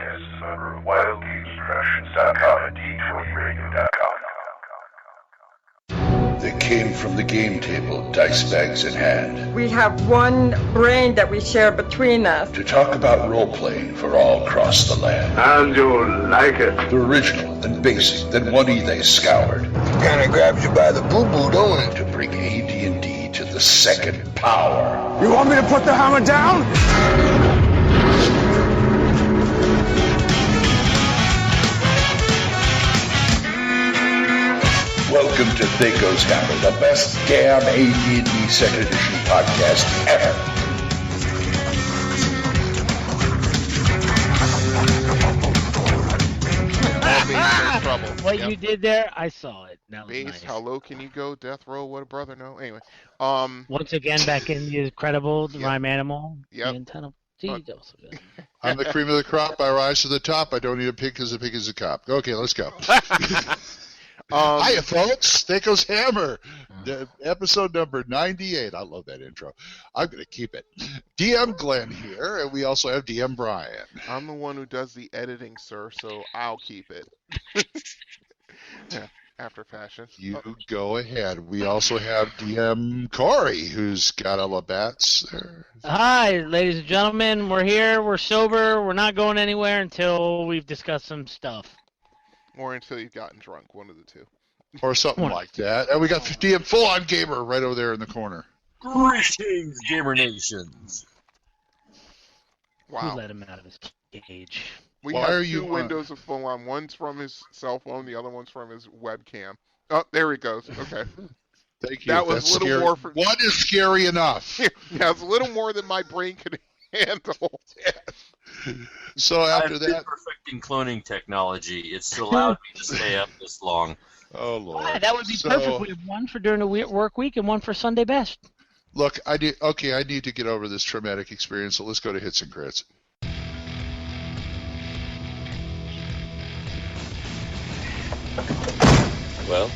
podcasts over at wildgamesproductions.com and d20radio.com. They came from the game table, dice bags in hand. We have one brain that we share between us. To talk about role-playing for all across the land. And you like it. The original, then basic, then one they scoured. Kinda grabs you by the boo-boo, don't it? To bring AD&D to the second power. You want me to put the hammer down? Welcome to THACO's Hammer, the best damn AD&D 2nd edition podcast ever. What you did there, I saw it. That was Base, nice. how low can you go? Death row, what a brother, no? Anyway. Once again, back in the credible rhyme animal. Yep. The antenna. Gee, that was so good. I'm the cream of the crop. I rise to the top. I don't need a pig because a pig is a cop. Okay, let's go. Hiya, folks. THACO's Hammer. Episode number 98. I love that intro. I'm going to keep it. DM Glen here, and we also have DM Brian. I'm the one who does the editing, sir, so I'll keep it. Yeah, after fashion. You go ahead. We also have DM Corey, who's got a Labatt's there. Hi, ladies and gentlemen. We're here. We're sober. We're not going anywhere until we've discussed some stuff. Or until you've gotten drunk, one of the two. Or something like that. And we got DM Full-On Gamer right over there in the corner. Greetings, Gamer Nations. Wow. Who let him out of his cage? We Why have are two you windows of full-on. One's from his cell phone, the other one's from his webcam. Oh, there he goes. Okay. Thank you. That was That's a little scary. more for... One is scary enough. Yeah, it's a little more than my brain could handle. So after I've been that... perfecting cloning technology. It's allowed me to stay up this long. Oh, Lord. Ah, that would be perfect. We have one for during the work week and one for Sunday best. Look, I need to get over this traumatic experience, so let's go to Hits and Crits. Well,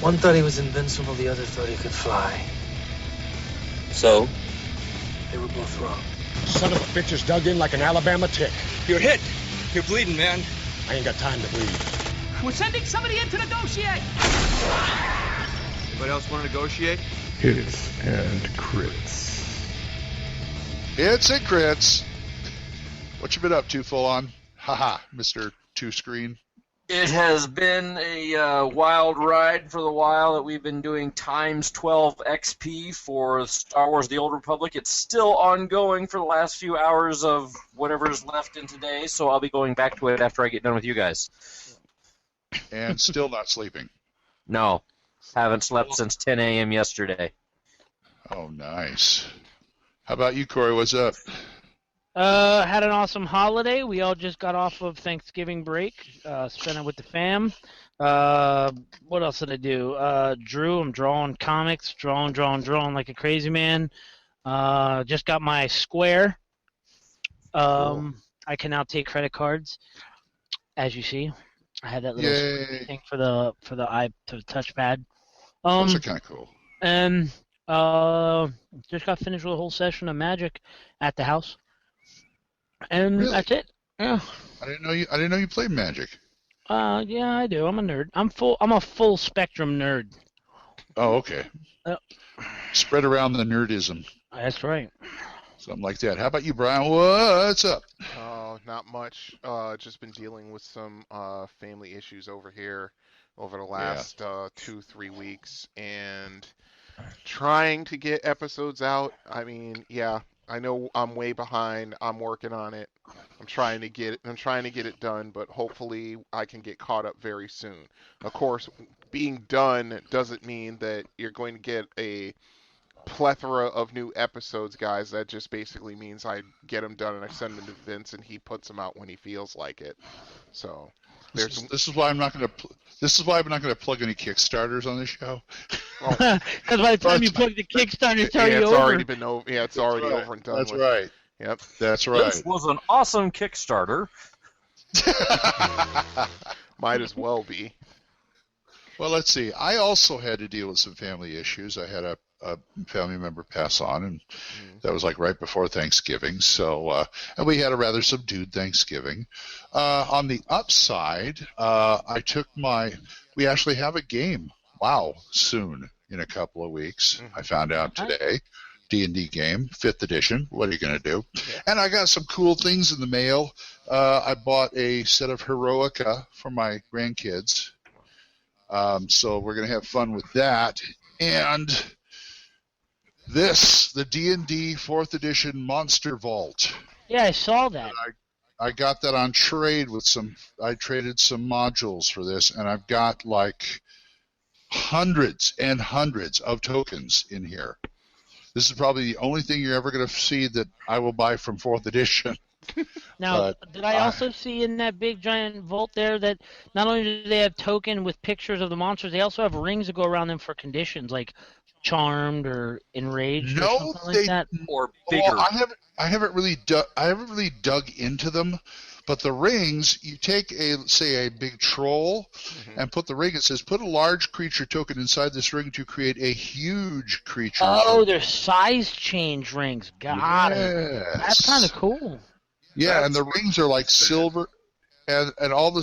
one thought he was invincible, the other thought he could fly. so? They were both wrong. Son of a bitch is dug in like an Alabama tick. You're hit. You're bleeding, man. I ain't got time to bleed. We're sending somebody in to negotiate. Anybody else want to negotiate? Hits and crits. Hits and Crits. What you been up to, Full-On? Haha, Mr. Two-Screen. It has been a wild ride for the while that we've been doing times 12 XP for Star Wars The Old Republic. It's still ongoing for the last few hours of whatever's left in today, so I'll be going back to it after I get done with you guys. And still not sleeping. No, haven't slept since 10 a.m. yesterday. Oh, nice. How about you, Corey? What's up? Had an awesome holiday. We all just got off of Thanksgiving break. Spent it with the fam. What else did I do? Drew. I'm drawing comics. Drawing like a crazy man. Just got my Square. Cool. I can now take credit cards, as you see. I had that little Yay. thing for the touchpad. Those are kind of cool. And just got finished with a whole session of Magic at the house. And Really? that's it. Yeah. I didn't know you played Magic. Yeah, I do. I'm a nerd. I'm a full spectrum nerd. Oh, okay. Spread around the nerdism. That's right. Something like that. How about you, Brian? What's up? Not much. Just been dealing with some family issues over here over the last 2-3 weeks, and trying to get episodes out. I mean, yeah, I know I'm way behind. I'm working on it. I'm trying to get it done, but hopefully I can get caught up very soon. Of course, being done doesn't mean that you're going to get a plethora of new episodes, guys. That just basically means I get them done and I send them to Vince and he puts them out when he feels like it. So this is why I'm not going to. This is why I'm not going to plug any Kickstarters on this show. Because by the time you plug the Kickstarter, it's already it's over. already been over. Yeah, it's already right. over and done. That's with. right. Yep. That's right. This was an awesome Kickstarter. Might as well be. Well, let's see. I also had to deal with some family issues. I had a a family member pass on, and that was like right before Thanksgiving. So, and we had a rather subdued Thanksgiving. On the upside, we actually have a game. Wow, soon in a couple of weeks. I found out today. D&D game, 5th edition. What are you going to do? And I got some cool things in the mail. I bought a set of Heroica for my grandkids. So we're going to have fun with that. And the D&D 4th edition Monster Vault. Yeah, I saw that. I got that on trade I traded some modules for this, and I've got like hundreds and hundreds of tokens in here. This is probably the only thing you're ever going to see that I will buy from 4th edition. Now, did I also see in that big giant vault there that not only do they have token with pictures of the monsters, they also have rings that go around them for conditions like charmed or enraged or something like that? Or bigger. Well, I haven't really dug into them. But the rings, you take a big troll and put the ring. It says, put a large creature token inside this ring to create a huge creature. Oh, they're size change rings. Got it. That's kind of cool. Yeah, and the rings are like silver, and all the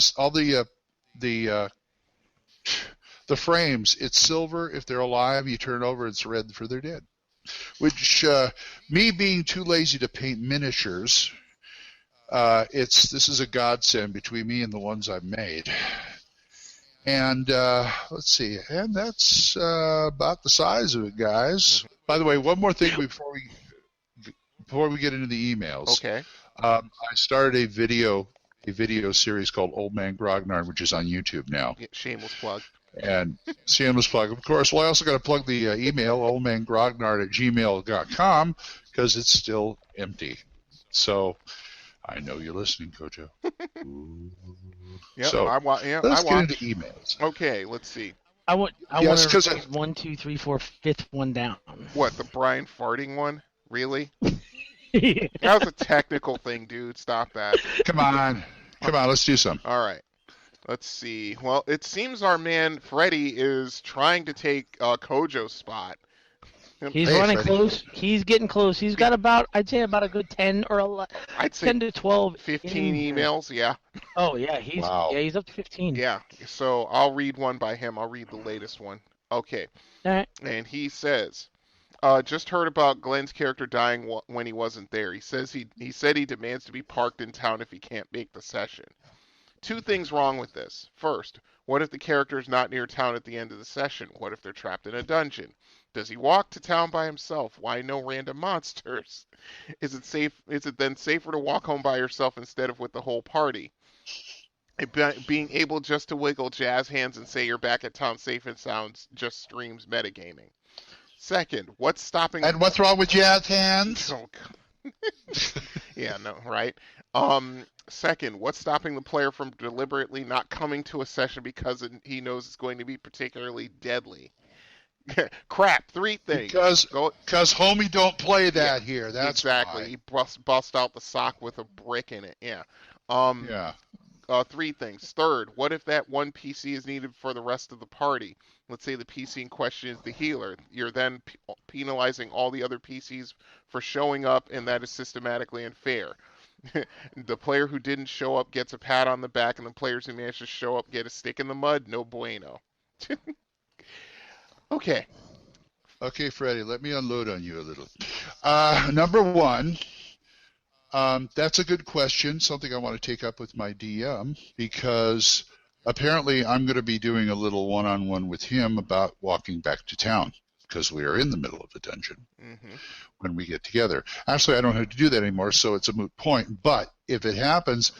frames. It's silver if they're alive. You turn it over, it's red for they're dead. Which me being too lazy to paint miniatures. This is a godsend between me and the ones I've made. And let's see, and that's about the size of it, guys. By the way, one more thing before we get into the emails. Okay. I started a video series called Old Man Grognard, which is on YouTube now. Yeah, shameless plug. And shameless plug, of course. Well, I also got to plug the email, oldmangrognard@gmail.com, because it's still empty. So I know you're listening, Kojo. Yeah, so let's get into emails. Okay, let's see. I want to 1, 2, 3, 4, 5th one down. What, the Brian farting one? Really? That was a technical thing, dude. Stop that. Come on, let's do some. All right. Let's see. Well, it seems our man Freddy is trying to take Kojo's spot. He's running close. He's getting close. He's got I'd say about a good 10 or 11. I'd say 10 to 12. 15 emails, yeah. Oh, yeah. He's up to 15. Yeah. So I'll read one by him. I'll read the latest one. Okay. All right. And he says, just heard about Glenn's character dying when he wasn't there. He said he demands to be parked in town if he can't make the session. 2 things wrong with this. First, what if the character is not near town at the end of the session? What if they're trapped in a dungeon? Does he walk to town by himself? Why no random monsters? Is it then safer to walk home by yourself instead of with the whole party? Being able just to wiggle jazz hands and say you're back at town safe and sounds just screams metagaming. Second, what's stopping... And what's wrong with jazz hands? Oh, God. Yeah, no, right? Second, what's stopping the player from deliberately not coming to a session because he knows it's going to be particularly deadly? Crap, 3 things. Because homie don't play that here. That's exactly. Why. He bust out the sock with a brick in it. Yeah. 3 things. Third, what if that one PC is needed for the rest of the party? Let's say the PC in question is the healer. You're then penalizing all the other PCs for showing up, and that is systematically unfair. The player who didn't show up gets a pat on the back, and the players who managed to show up get a stick in the mud. No bueno. Okay. Okay, Freddie, let me unload on you a little. Number 1, that's a good question, something I want to take up with my DM, because apparently I'm going to be doing a little one-on-one with him about walking back to town, because we are in the middle of a dungeon when we get together. Actually, I don't have to do that anymore, so it's a moot point. But if it happens,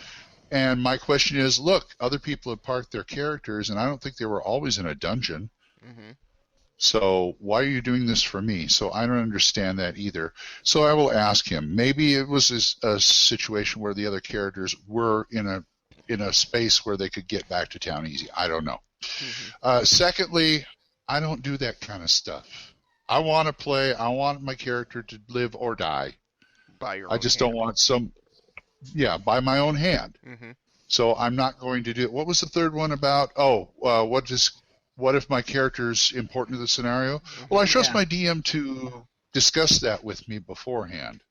and my question is, look, other people have parked their characters, and I don't think they were always in a dungeon. So why are you doing this for me? So I don't understand that either. So I will ask him. Maybe it was a situation where the other characters were in a space where they could get back to town easy. I don't know. Secondly, I don't do that kind of stuff. I want to play. I want my character to live or die. I just don't want by my own hand. So I'm not going to do it. What was the third one about? what if my character's important to the scenario? Well, I trust my DM to discuss that with me beforehand.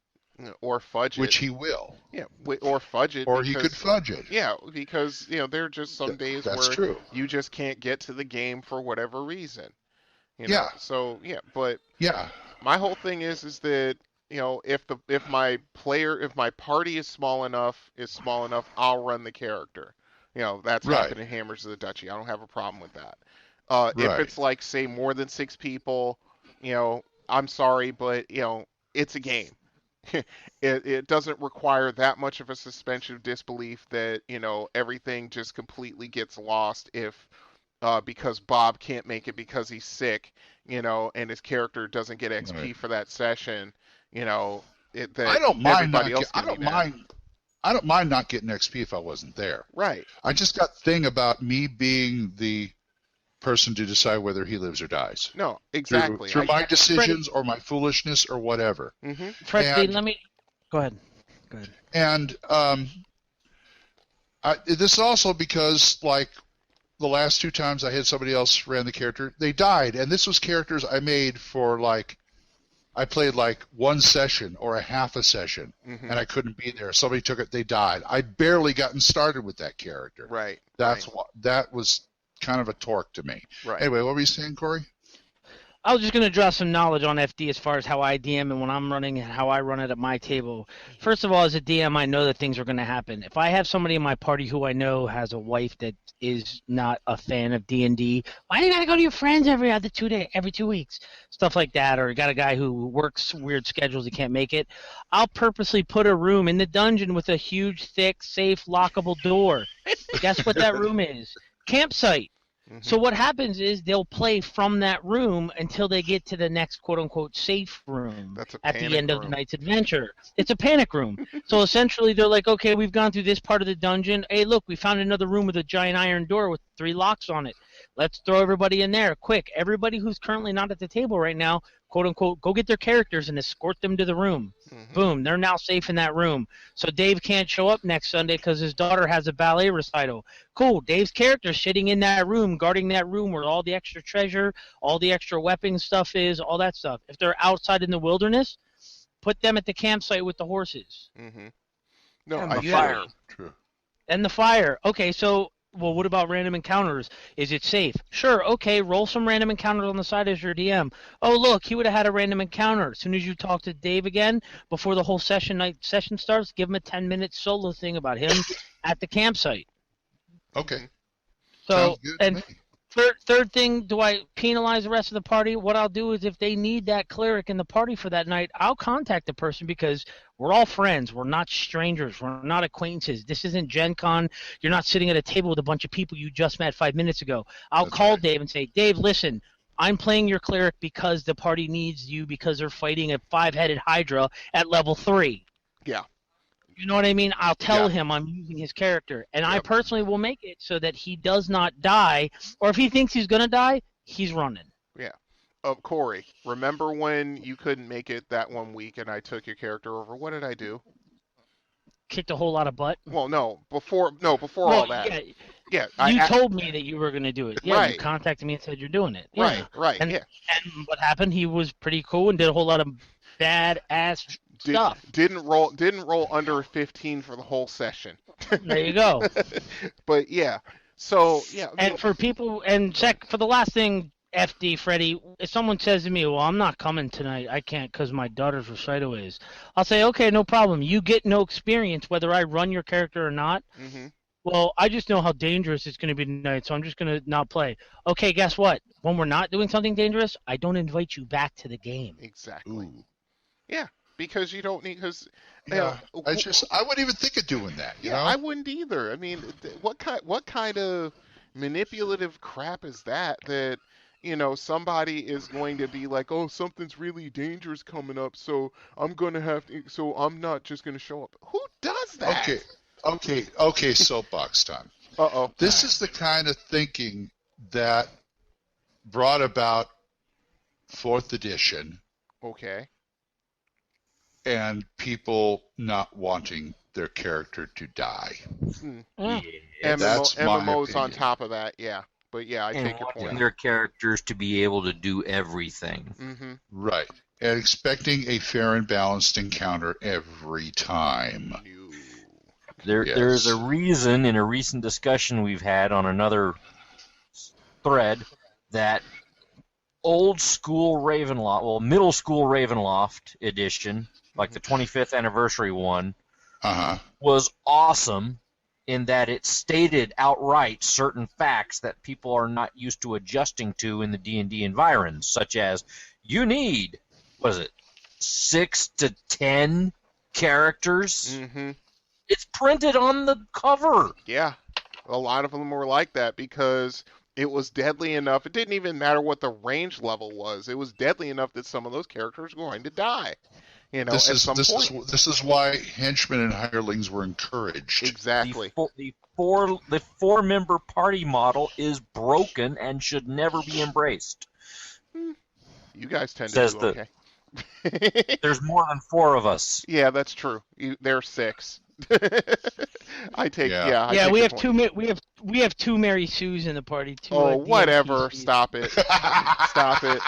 Or fudge it. Which he will. Yeah, or fudge it. Or he could fudge it. Yeah, because, there are just some days that's where true. you just can't get to the game for whatever reason. Yeah. So, but yeah. My whole thing is that, if my party is small enough, I'll run the character. That's happened in Hammers of the Duchy. I don't have a problem with that. If it's like, say, more than 6 people, I'm sorry, but, it's a game. It doesn't require that much of a suspension of disbelief that, everything just completely gets lost if because Bob can't make it because he's sick, and his character doesn't get XP for that session, I don't mind not getting XP if I wasn't there. Right. I just got the thing about me being the person to decide whether he lives or dies. No, exactly. Through my decisions or my foolishness or whatever. Mm-hmm. Fred, let me go ahead. And this is also because, like, the last 2 times I had somebody else ran the character, they died, and this was characters I made for, like, I played like 1 session or a half a session, and I couldn't be there. Somebody took it, they died. I'd barely gotten started with that character. Right. That was kind of a torque to me. Right. Anyway, what were you saying, Corey? I was just going to draw some knowledge on FD as far as how I DM and when I'm running and how I run it at my table. First of all, as a DM, I know that things are going to happen. If I have somebody in my party who I know has a wife that is not a fan of D&D, why do you got to go to your friends every 2 weeks? Stuff like that. Or you got a guy who works weird schedules, he can't make it. I'll purposely put a room in the dungeon with a huge, thick, safe, lockable door. Guess what that room is? Campsite. So what happens is they'll play from that room until they get to the next quote-unquote safe room at the end of the night's adventure. It's a panic room. So essentially they're like, okay, we've gone through this part of the dungeon. Hey, look, we found another room with a giant iron door with 3 locks on it. Let's throw everybody in there. Quick, everybody who's currently not at the table right now, quote-unquote, go get their characters and escort them to the room. Boom, they're now safe in that room. So Dave can't show up next Sunday because his daughter has a ballet recital. Cool, Dave's character's sitting in that room, guarding that room where all the extra treasure, all the extra weapon stuff is, all that stuff. If they're outside in the wilderness, put them at the campsite with the horses. No, and the fire. True. And the fire. Okay, so... Well, what about random encounters? Is it safe? Sure, okay, roll some random encounters on the side as your DM. Oh, look, he would have had a random encounter. As soon as you talk to Dave again, before the whole session starts, give him a 10-minute solo thing about him at the campsite. Okay. So, and third thing, do I penalize the rest of the party? What I'll do is if they need that cleric in the party for that night, I'll contact the person because we're all friends. We're not strangers. We're not acquaintances. This isn't Gen Con. You're not sitting at a table with a bunch of people you just met 5 minutes ago. I'll call Dave and say, Dave, listen, I'm playing your cleric because the party needs you because they're fighting a 5-headed Hydra at level 3. Yeah. You know what I mean? I'll tell him I'm using his character. And I personally will make it so that he does not die. Or if he thinks he's going to die, he's running. Yeah. Corey, remember when you couldn't make it that 1 week and I took your character over? What did I do? Kicked a whole lot of butt? Well, no. Before all that. Yeah. You told me that you were going to do it. Yeah, you contacted me and said you're doing it. Yeah. Right. And what happened? He was pretty cool and did a whole lot of bad-ass stuff. Didn't roll under 15 for the whole session. There you go. But yeah, so yeah. And for people, and for the last thing, FD Freddie, if someone says to me, "Well, I'm not coming tonight. I can't because my daughter's recital is," I'll say, "Okay, no problem. You get no experience whether I run your character or not." Well, I just know how dangerous it's going to be tonight, so I'm just going to not play. Okay, guess what? When we're not doing something dangerous, I don't invite you back to the game. Exactly. Ooh. Yeah. Because you don't need, I wouldn't even think of doing that. You know? I wouldn't either. I mean, what kind of manipulative crap is that? That somebody is going to be like, oh, something's really dangerous coming up, so I'm not just gonna show up. Who does that? Okay. Soapbox time. This is the kind of thinking that brought about 4th edition. Okay. And people not wanting their character to die. Yeah. MMOs on top of that, yeah. But yeah, I and take your wanting point. their characters to be able to do everything. Mm-hmm. Right. And expecting a fair and balanced encounter every time. There's a reason in a recent discussion we've had on another thread that old school Ravenloft, well, middle school Ravenloft edition, like the 25th anniversary one, was awesome in that it stated outright certain facts that people are not used to adjusting to in the D&D environs, such as you need, 6 to 10 characters? Mm-hmm. It's printed on the cover. Yeah, a lot of them were like that because it was deadly enough. It didn't even matter what the range level was. It was deadly enough that some of those characters were going to die. You know, this at is some this point. is this is why henchmen and hirelings were encouraged. Exactly. The four-member party model is broken and should never be embraced. You guys tend Says to do okay. There's more than 4 of us. Yeah, that's true. There are 6. I take Yeah, I take we your have point. we have 2 Mary Sues in the party. Whatever. Stop it. Stop it.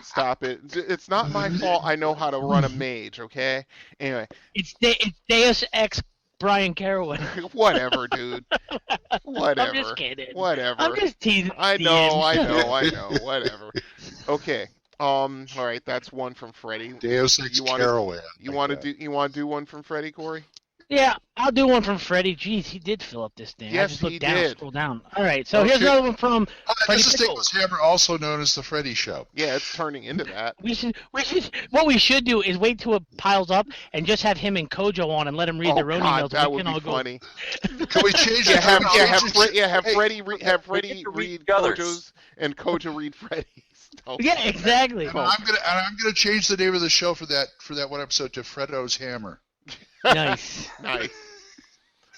Stop it. It's not my fault. I know how to run a mage. Okay. Anyway. It's Deus Ex Brian Carowin. Whatever, dude. Whatever. I'm just kidding. Whatever. I'm just teasing. I know. Whatever. Okay. All right. That's one from Freddie. Deus Ex Carowin. You want to do one from Freddie, Corey? Yeah, I'll do one from Freddie. Jeez, he did fill up this thing. Yes, I just looked he down, did. scroll down. All right, so here's another one from Freddie This is Pickle. Davis Hammer, also known as the Freddy Show. Yeah, it's turning into that. What we should do is wait till it piles up and just have him and Kojo on and let him read their own emails. That we would can be all funny. Can we change it? Have Freddie read Kojo's and Kojo read Freddie's. Oh, yeah, exactly. And I'm gonna change the name of the show for that one episode to Fredo's Hammer. Nice. Nice.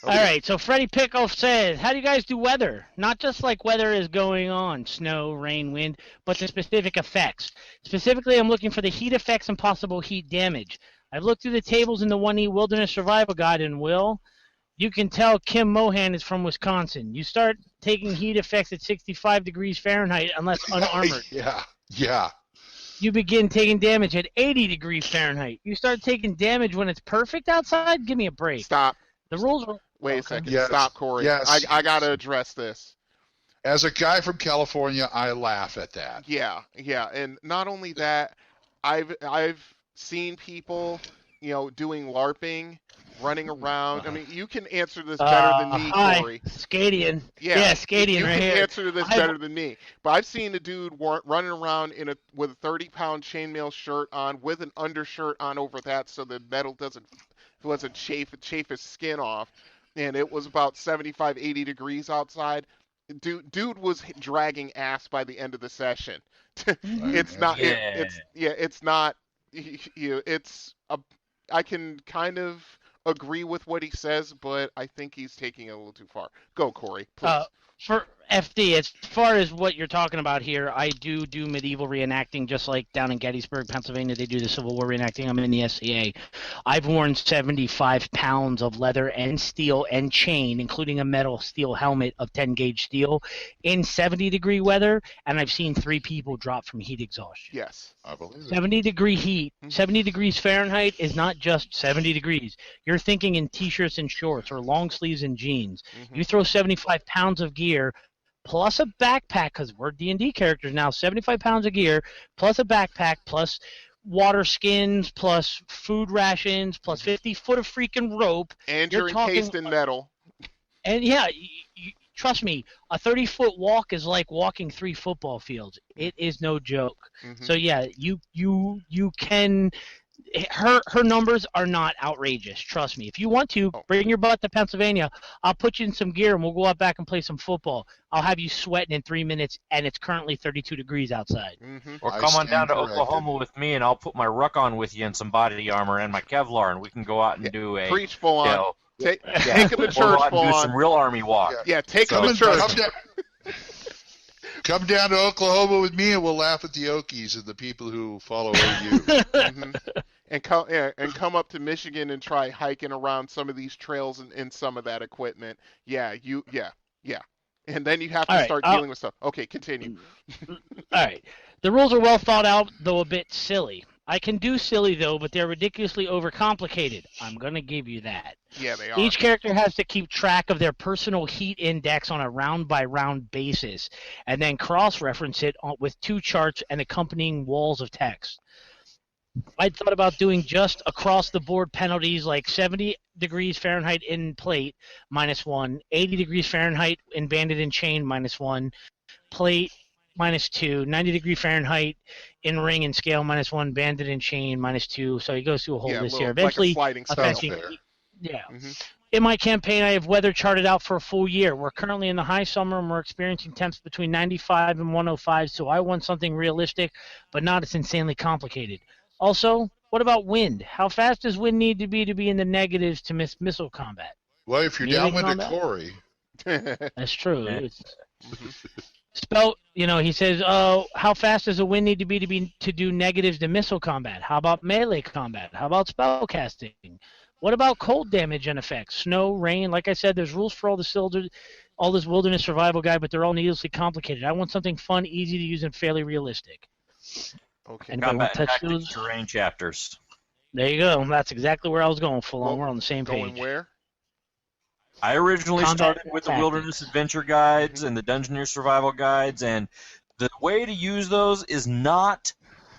Okay. All right, so Freddie Pickle says, how do you guys do weather? Not just like weather is going on, snow, rain, wind, but the specific effects. Specifically, I'm looking for the heat effects and possible heat damage. I've looked through the tables in the 1E Wilderness Survival Guide, and you can tell Kim Mohan is from Wisconsin. You start taking heat effects at 65 degrees Fahrenheit unless unarmored. Yeah. You begin taking damage at 80 degrees Fahrenheit. You start taking damage when it's perfect outside? Give me a break. Stop. The rules are... Wait a second. Yes. Stop, Corey. Yes. I got to address this. As a guy from California, I laugh at that. Yeah, and not only that, I've seen people, doing LARPing, running around. I mean, you can answer this better than me, Corey. Skadian. Yeah, Skadian right here. You can answer this better than me. But I've seen a dude running around with a 30-pound chainmail shirt on, with an undershirt on over that, so the metal doesn't chafe his skin off. And it was about 75, 80 degrees outside. Dude was dragging ass by the end of the session. It's not. I can kind of agree with what he says, but I think he's taking it a little too far. Go, Corey, please. For FD, as far as what you're talking about here, I do medieval reenacting, just like down in Gettysburg, Pennsylvania, they do the Civil War reenacting. I'm in the SCA. I've worn 75 pounds of leather and steel and chain, including a metal steel helmet of 10-gauge steel, in 70-degree weather, and I've seen 3 people drop from heat exhaustion. Yes. I believe it. 70-degree heat, 70 degrees Fahrenheit is not just 70 degrees. You're thinking in T-shirts and shorts or long sleeves and jeans. You throw 75 pounds of gear plus a backpack, because we're D&D characters now, 75 pounds of gear plus a backpack plus water skins plus food rations plus 50 foot of freaking rope. And you're encased in metal. And yeah, trust me, a 30-foot walk is like walking 3 football fields. It is no joke. So yeah, you can. Her numbers are not outrageous. Trust me. If you want to, bring your butt to Pennsylvania. I'll put you in some gear and we'll go out back and play some football. I'll have you sweating in 3 minutes, and it's currently 32 degrees outside. Or come on down to Oklahoma with me, and I'll put my ruck on with you and some body armor and my Kevlar, and we can go out and do a preach full on. Take him to church full on. Do some real army walk. Yeah, take him to church. Come down to Oklahoma with me, and we'll laugh at the Okies and the people who follow OU. And come up to Michigan and try hiking around some of these trails and some of that equipment. Yeah. And then you have to All right, start dealing with stuff. Okay, continue. All right. The rules are well thought out, though a bit silly. I can do silly, though, but they're ridiculously overcomplicated. I'm going to give you that. Yeah, they are. Each character has to keep track of their personal heat index on a round-by-round basis, and then cross-reference it with 2 charts and accompanying walls of text. I thought about doing just across-the-board penalties like 70 degrees Fahrenheit in plate, -1, 80 degrees Fahrenheit in banded and chain, -1, plate, -2, 90 degree Fahrenheit in ring and scale, -1, banded and chain, -2. So he goes through a whole list here. Eventually, like a sliding affecting, scale. yeah. Mm-hmm. In my campaign, I have weather charted out for a full year. We're currently in the high summer, and we're experiencing temps between 95 and 105, so I want something realistic, but not as insanely complicated. Also, what about wind? How fast does wind need to be in the negatives to miss missile combat? Well, if you're Melee downwind combat? at Corey, That's true. Mhm. Spell, he says, how fast does a wind need to be to do negatives to missile combat? How about melee combat? How about spell casting? What about cold damage and effects? Snow, rain. Like I said, there's rules for all this wilderness survival guide, but they're all needlessly complicated. I want something fun, easy to use, and fairly realistic. Okay. Anybody want Combat to and touch tactics those? terrain chapters. There you go. That's exactly where I was going, full on. Well, We're on the same Going page. where? I originally Combat started with the tactics. Wilderness Adventure guides and the Dungeoneer Survival guides, and the way to use those is not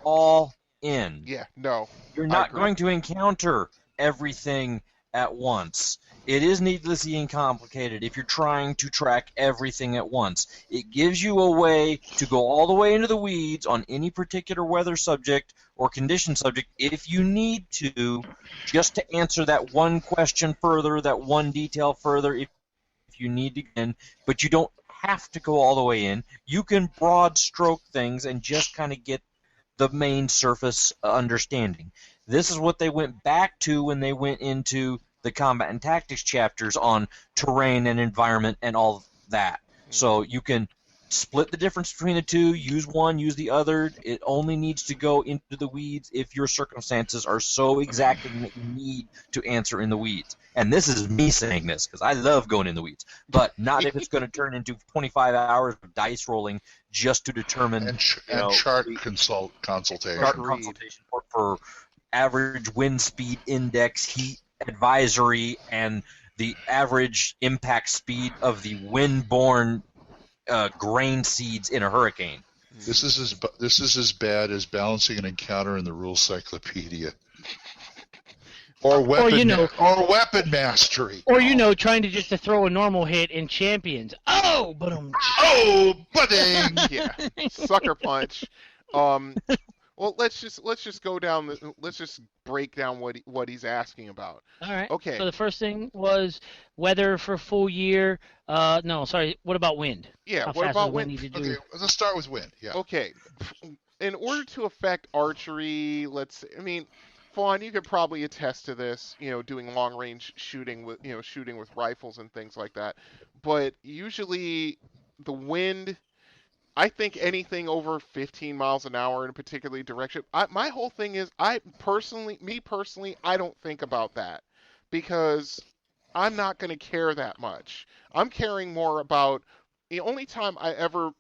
all in. Yeah, no. You're I not agree. going to encounter everything at once. It is needlessly and complicated if you're trying to track everything at once. It gives you a way to go all the way into the weeds on any particular weather subject or condition subject if you need to, just to answer that one question further, that one detail further if you need to, but you don't have to go all the way in. You can broad stroke things and just kind of get the main surface understanding. This is what they went back to when they went into the combat and tactics chapters on terrain and environment and all that. So you can split the difference between the two, use one, use the other. It only needs to go into the weeds if your circumstances are so exacting that you need to answer in the weeds. And this is me saying this because I love going in the weeds, but not if it's going to turn into 25 hours of dice rolling just to determine and know, chart consultation. chart consultation for average wind speed index, heat advisory, and the average impact speed of the wind-borne grain seeds in a hurricane. This is as bad as balancing an encounter in the rules cyclopedia. Or weapon mastery. Or, trying to just to throw a normal hit in Champions. Oh, but Oh, budding! Yeah, sucker punch. Well, let's just go down. Let's just break down what he's asking about. All right. Okay. So the first thing was weather for full year. No, sorry. What about wind? Yeah. How What fast about does wind wind? need to Okay, do? let's start with wind. Yeah. Okay. In order to affect archery, Fawn, you could probably attest to this, doing long range shooting with rifles and things like that. But usually the wind, I think anything over 15 miles an hour in a particular direction, my whole thing is I don't think about that because I'm not going to care that much. I'm caring more about the only time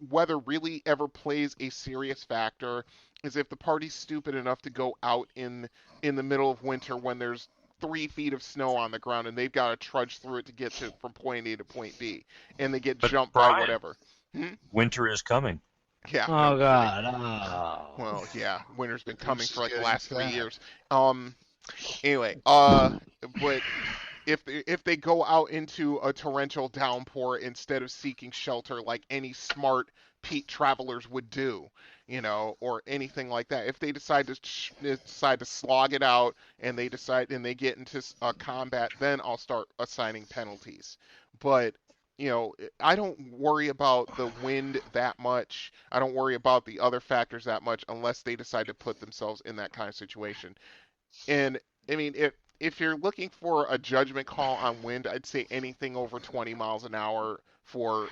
weather really ever plays a serious factor is if the party's stupid enough to go out in the middle of winter when there's 3 feet of snow on the ground and they've got to trudge through it to get from point A to point B, and they get jumped by Brian, whatever. Winter is coming. Yeah. Oh, God. Oh. Well, yeah, winter's been coming for like the getting last 3 fat. years. Anyway, but if they go out into a torrential downpour instead of seeking shelter like any smart Pete travelers would do, or anything like that, if they decide to slog it out and they get into combat, then I'll start assigning penalties. But I don't worry about the wind that much. I don't worry about the other factors that much unless they decide to put themselves in that kind of situation. And if you're looking for a judgment call on wind, I'd say anything over 20 miles an hour for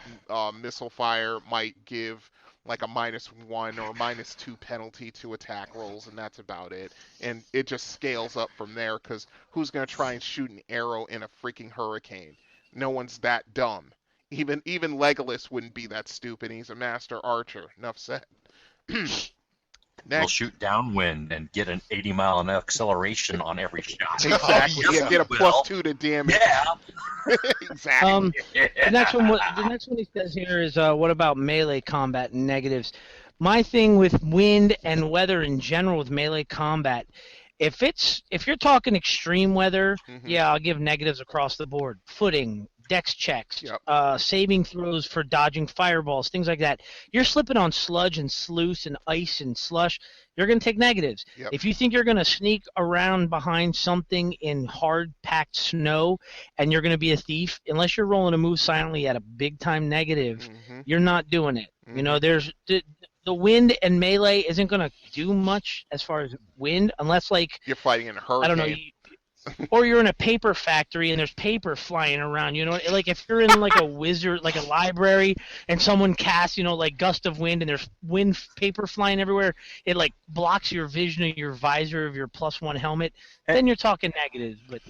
missile fire might give like a -1 or -2 penalty to attack rolls, and that's about it. And it just scales up from there because who's going to try and shoot an arrow in a freaking hurricane? No one's that dumb. Even Legolas wouldn't be that stupid. He's a master archer. Enough said. We'll shoot downwind and get an 80-mile acceleration on every shot. Exactly. Yes, Get a we +2 to damage. Yeah. Exactly. The next one he says here is what about melee combat and negatives? My thing with wind and weather in general with melee combat, if you're talking extreme weather, yeah, I'll give negatives across the board. Footing, dex checks, saving throws for dodging fireballs, things like that. You're slipping on sludge and sluice and ice and slush, you're going to take negatives. Yep. If you think you're going to sneak around behind something in hard-packed snow and you're going to be a thief, unless you're rolling a move silently at a big-time negative, you're not doing it. You know, there's the wind and melee isn't going to do much as far as wind unless, like, you're fighting in a hurricane. I don't know, or you're in a paper factory and there's paper flying around, you know, like if you're in like a wizard, like a library, and someone casts, you know, like gust of wind and there's wind paper flying everywhere, it like blocks your vision of your visor of your +1 helmet, then you're talking negatives. But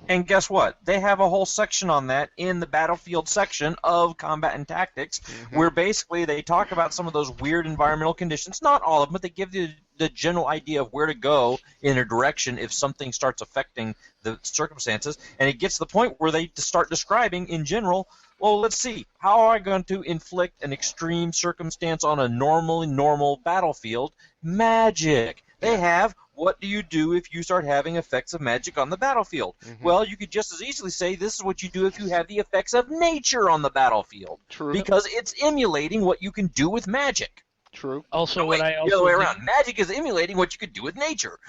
and guess what? They have a whole section on that in the battlefield section of Combat and Tactics, where basically they talk about some of those weird environmental conditions. Not all of them, but they give you the general idea of where to go in a direction if something starts affecting the circumstances. And it gets to the point where they start describing in general, well, let's see, how am I going to inflict an extreme circumstance on a normal battlefield? Magic. They have, what do you do if you start having effects of magic on the battlefield? Well, you could just as easily say this is what you do if you have the effects of nature on the battlefield. True. Because it's emulating what you can do with magic. True. Also, no, what wait, I also the other way around. Magic is emulating what you could do with nature,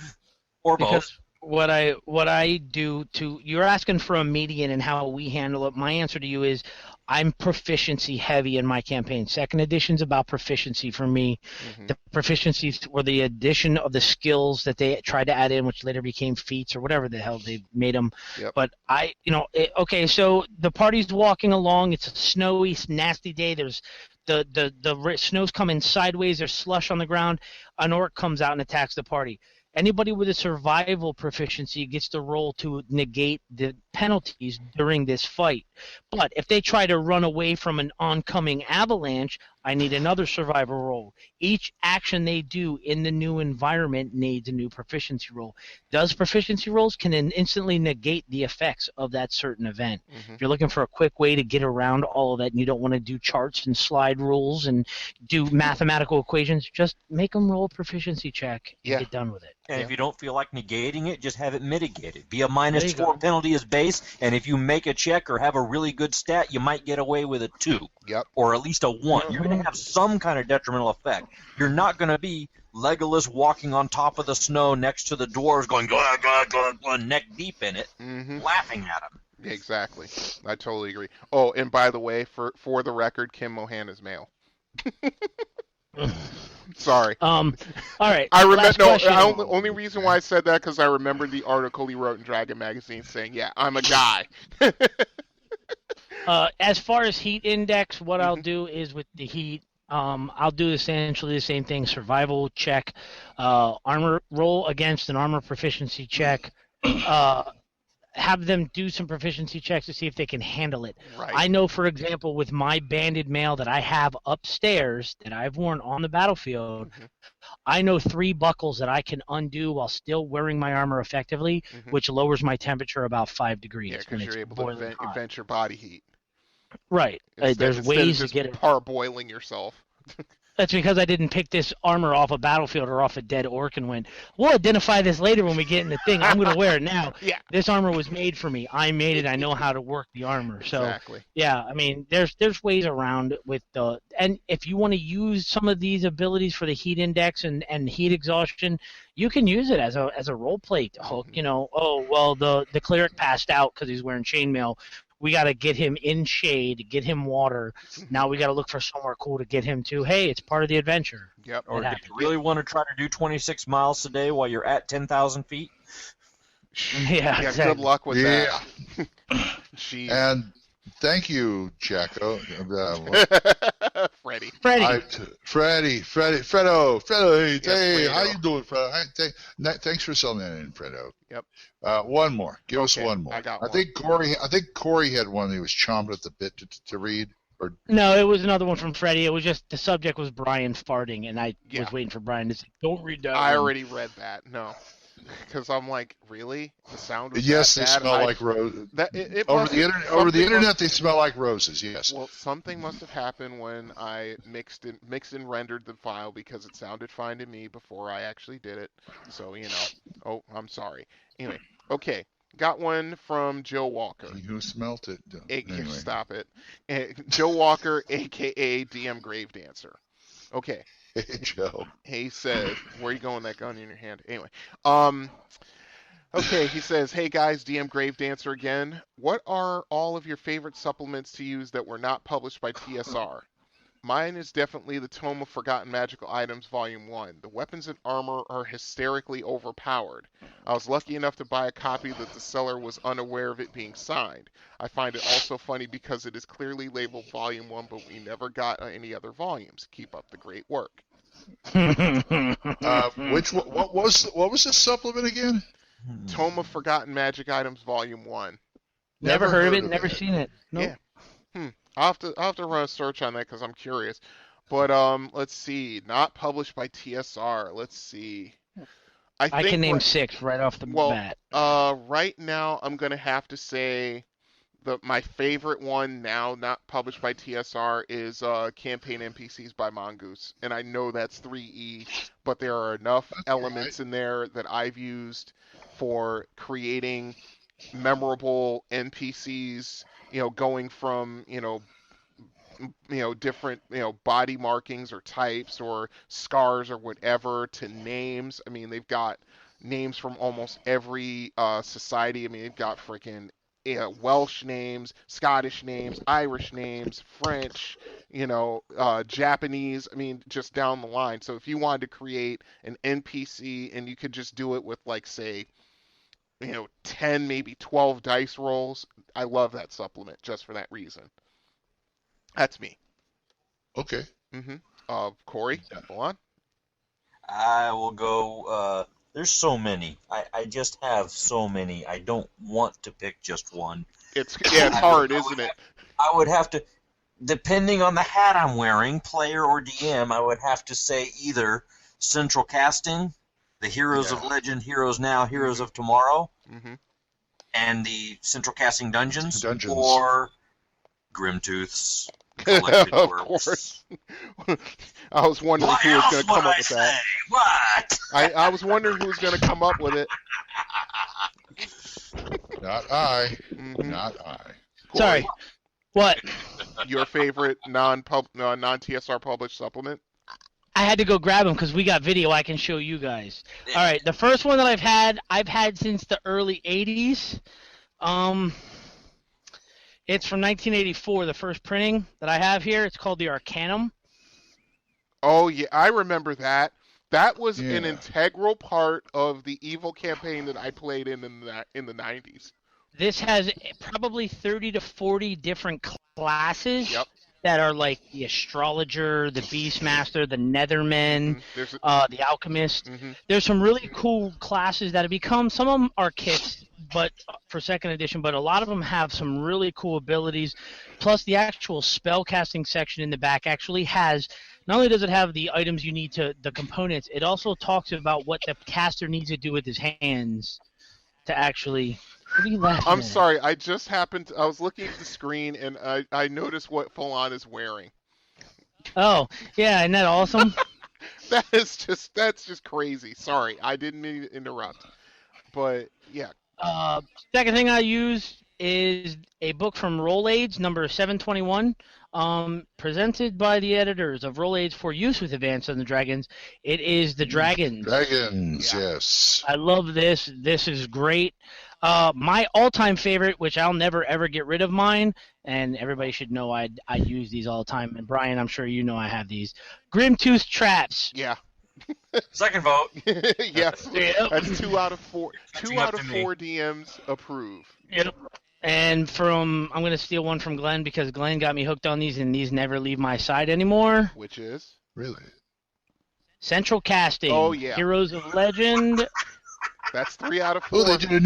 or both. What I do to, you're asking for a median and how we handle it. My answer to you is I'm proficiency heavy in my campaign. Second edition's about proficiency for me. The proficiencies were the addition of the skills that they tried to add in, which later became feats or whatever the hell they made them. But okay, so the party's walking along. It's a snowy, nasty day. There's the snow's coming sideways. There's slush on the ground. An orc comes out and attacks the party. Anybody with a survival proficiency gets to roll to negate the penalties during this fight. But if they try to run away from an oncoming avalanche, I need another survival roll. Each action they do in the new environment needs a new proficiency roll. Those proficiency rolls can instantly negate the effects of that certain event. If you're looking for a quick way to get around all of that and you don't want to do charts and slide rules and do mathematical equations, just make them roll a proficiency check and get done with it. And if you don't feel like negating it, just have it mitigated. Be a -4 penalty as base, and if you make a check or have a really good stat, you might get away with a 2. Or at least a 1. You're going to have some kind of detrimental effect. You're not going to be Legolas walking on top of the snow next to the dwarves going, neck deep in it, laughing at them. Exactly. I totally agree. Oh, and by the way, for the record, Kim Mohan is male. Sorry. All right. I remember. No, only reason why I said that because I remember the article he wrote in Dragon Magazine saying, "Yeah, I'm a guy." As far as heat index, what I'll do is with the heat, I'll do essentially the same thing: survival check, armor roll against an armor proficiency check. Have them do some proficiency checks to see if they can handle it. Right. I know, for example, with my banded mail that I have upstairs that I've worn on the battlefield, I know 3 buckles that I can undo while still wearing my armor effectively, which lowers my temperature about 5 degrees. Yeah, because you're able to vent your body heat. Right. There's ways to get it. Parboiling yourself. That's because I didn't pick this armor off a battlefield or off a dead orc and went, we'll identify this later when we get in the thing. I'm going to wear it now. This armor was made for me. I made it. I know how to work the armor. So, yeah, I mean, there's ways around it with the – and if you want to use some of these abilities for the heat index and heat exhaustion, you can use it as a role play to hook, you know, the cleric passed out because he's wearing chainmail. We got to get him in shade, get him water. Now we got to look for somewhere cool to get him to. Hey, it's part of the adventure. Or if you really want to try to do 26 miles a day while you're at 10,000 feet. Yeah, exactly. Good luck with that. And thank you, Jacko. Freddie. Fredo, hey, Yes, how Fredo. you doing, Fredo? Thanks for selling that in, Fredo. Yep. One more. Give us Okay, one more. I got I one. think Corey had one that he was chomping at the bit to read. Or No, it was another one from Freddie. It was just the subject was Brian farting, and I Yeah. was waiting for Brian to say, "Don't read that." I one." already read that. No, because I'm like, really? The sound was yes, that they bad? smell like roses. Over the internet, they smell like roses. Yes. Well, something must have happened when I mixed and rendered the file because it sounded fine to me before I actually did it. So Oh, I'm sorry. Anyway, okay. Got one from Joe Walker. Who smelt it? Anyway. Stop it. Joe Walker, a.k.a. DM Gravedancer. Okay. Hey, Joe. He says, where are you going with that gun in your hand? Anyway. Okay, he says, hey guys, DM Gravedancer again. What are all of your favorite supplements to use that were not published by TSR? Mine is definitely the Tome of Forgotten Magical Items, Volume 1. The weapons and armor are hysterically overpowered. I was lucky enough to buy a copy that the seller was unaware of it being signed. I find it also funny because it is clearly labeled Volume 1, but we never got any other volumes. Keep up the great work. What was the supplement again? Tome of Forgotten Magic Items, Volume 1. Never heard of it, never seen it. Nope. Yeah. I'll have to run a search on that because I'm curious. But let's see. Not published by TSR. Let's see. I can name 6 right off the bat. Right now I'm gonna have to say my favorite one now, not published by TSR, is Campaign NPCs by Mongoose. And I know that's 3E, but there are enough elements in there that I've used for creating memorable NPCs. Going from, different, body markings or types or scars or whatever to names. I mean, they've got names from almost every society. I mean, they've got freaking Welsh names, Scottish names, Irish names, French, Japanese. I mean, just down the line. So if you wanted to create an NPC and you could just do it with, like, say, 10, maybe 12 dice rolls. I love that supplement just for that reason. That's me. Okay. Corey, go on. I will go. There's so many. I just have so many. I don't want to pick just one. It's hard, isn't it? I would have to, depending on the hat I'm wearing, player or DM, I would have to say either Central Casting, the Heroes of Legend, Heroes Now, Heroes of Tomorrow, and the Central Casting Dungeons. Or Grimtooth's Collected Of Worlds. course. I was wondering who was going to come up with that. What? I was wondering who was going to come up with it. Not I. Not I. Corey, Sorry. What? Your favorite non-TSR published supplement? I had to go grab them because we got video I can show you guys. All right, the first one that I've had since the early 80s. It's from 1984, the first printing that I have here. It's called the Arcanum. Oh, yeah, I remember that. That was an integral part of the Evil campaign that I played in the 90s. This has probably 30 to 40 different classes that are like the Astrologer, the Beastmaster, the Netherman, the Alchemist. There's some really cool classes that have become, some of them are kits, but for second edition, but a lot of them have some really cool abilities. Plus, the actual spell casting section in the back actually has, not only does it have the items you need to, the components, it also talks about what the caster needs to do with his hands to actually... What are you laughing I'm at? sorry, I was looking at the screen and I noticed what Full-On is wearing. Oh, yeah, isn't that awesome? That's just crazy. Sorry, I didn't mean to interrupt. But, yeah. Second thing I use is a book from Roll Aids, number 721, presented by the editors of Roll Aids for use with Advanced Dungeons & Dragons. It is the Dragons. Yes. I love this. This is great. My all-time favorite, which I'll never ever get rid of mine, and everybody should know I use these all the time. And Brian, I'm sure you know I have these. Grimtooth Traps. Yeah. Second vote. Yes. Yep. That's 2 out of 4. Catching 2 up out of to me. 4 DMs approve. Yep. And I'm going to steal one from Glenn because Glenn got me hooked on these, and these never leave my side anymore. Which is? Really? Central Casting. Oh, yeah. Heroes of Legend. That's 3 out of 4. Oh, they did a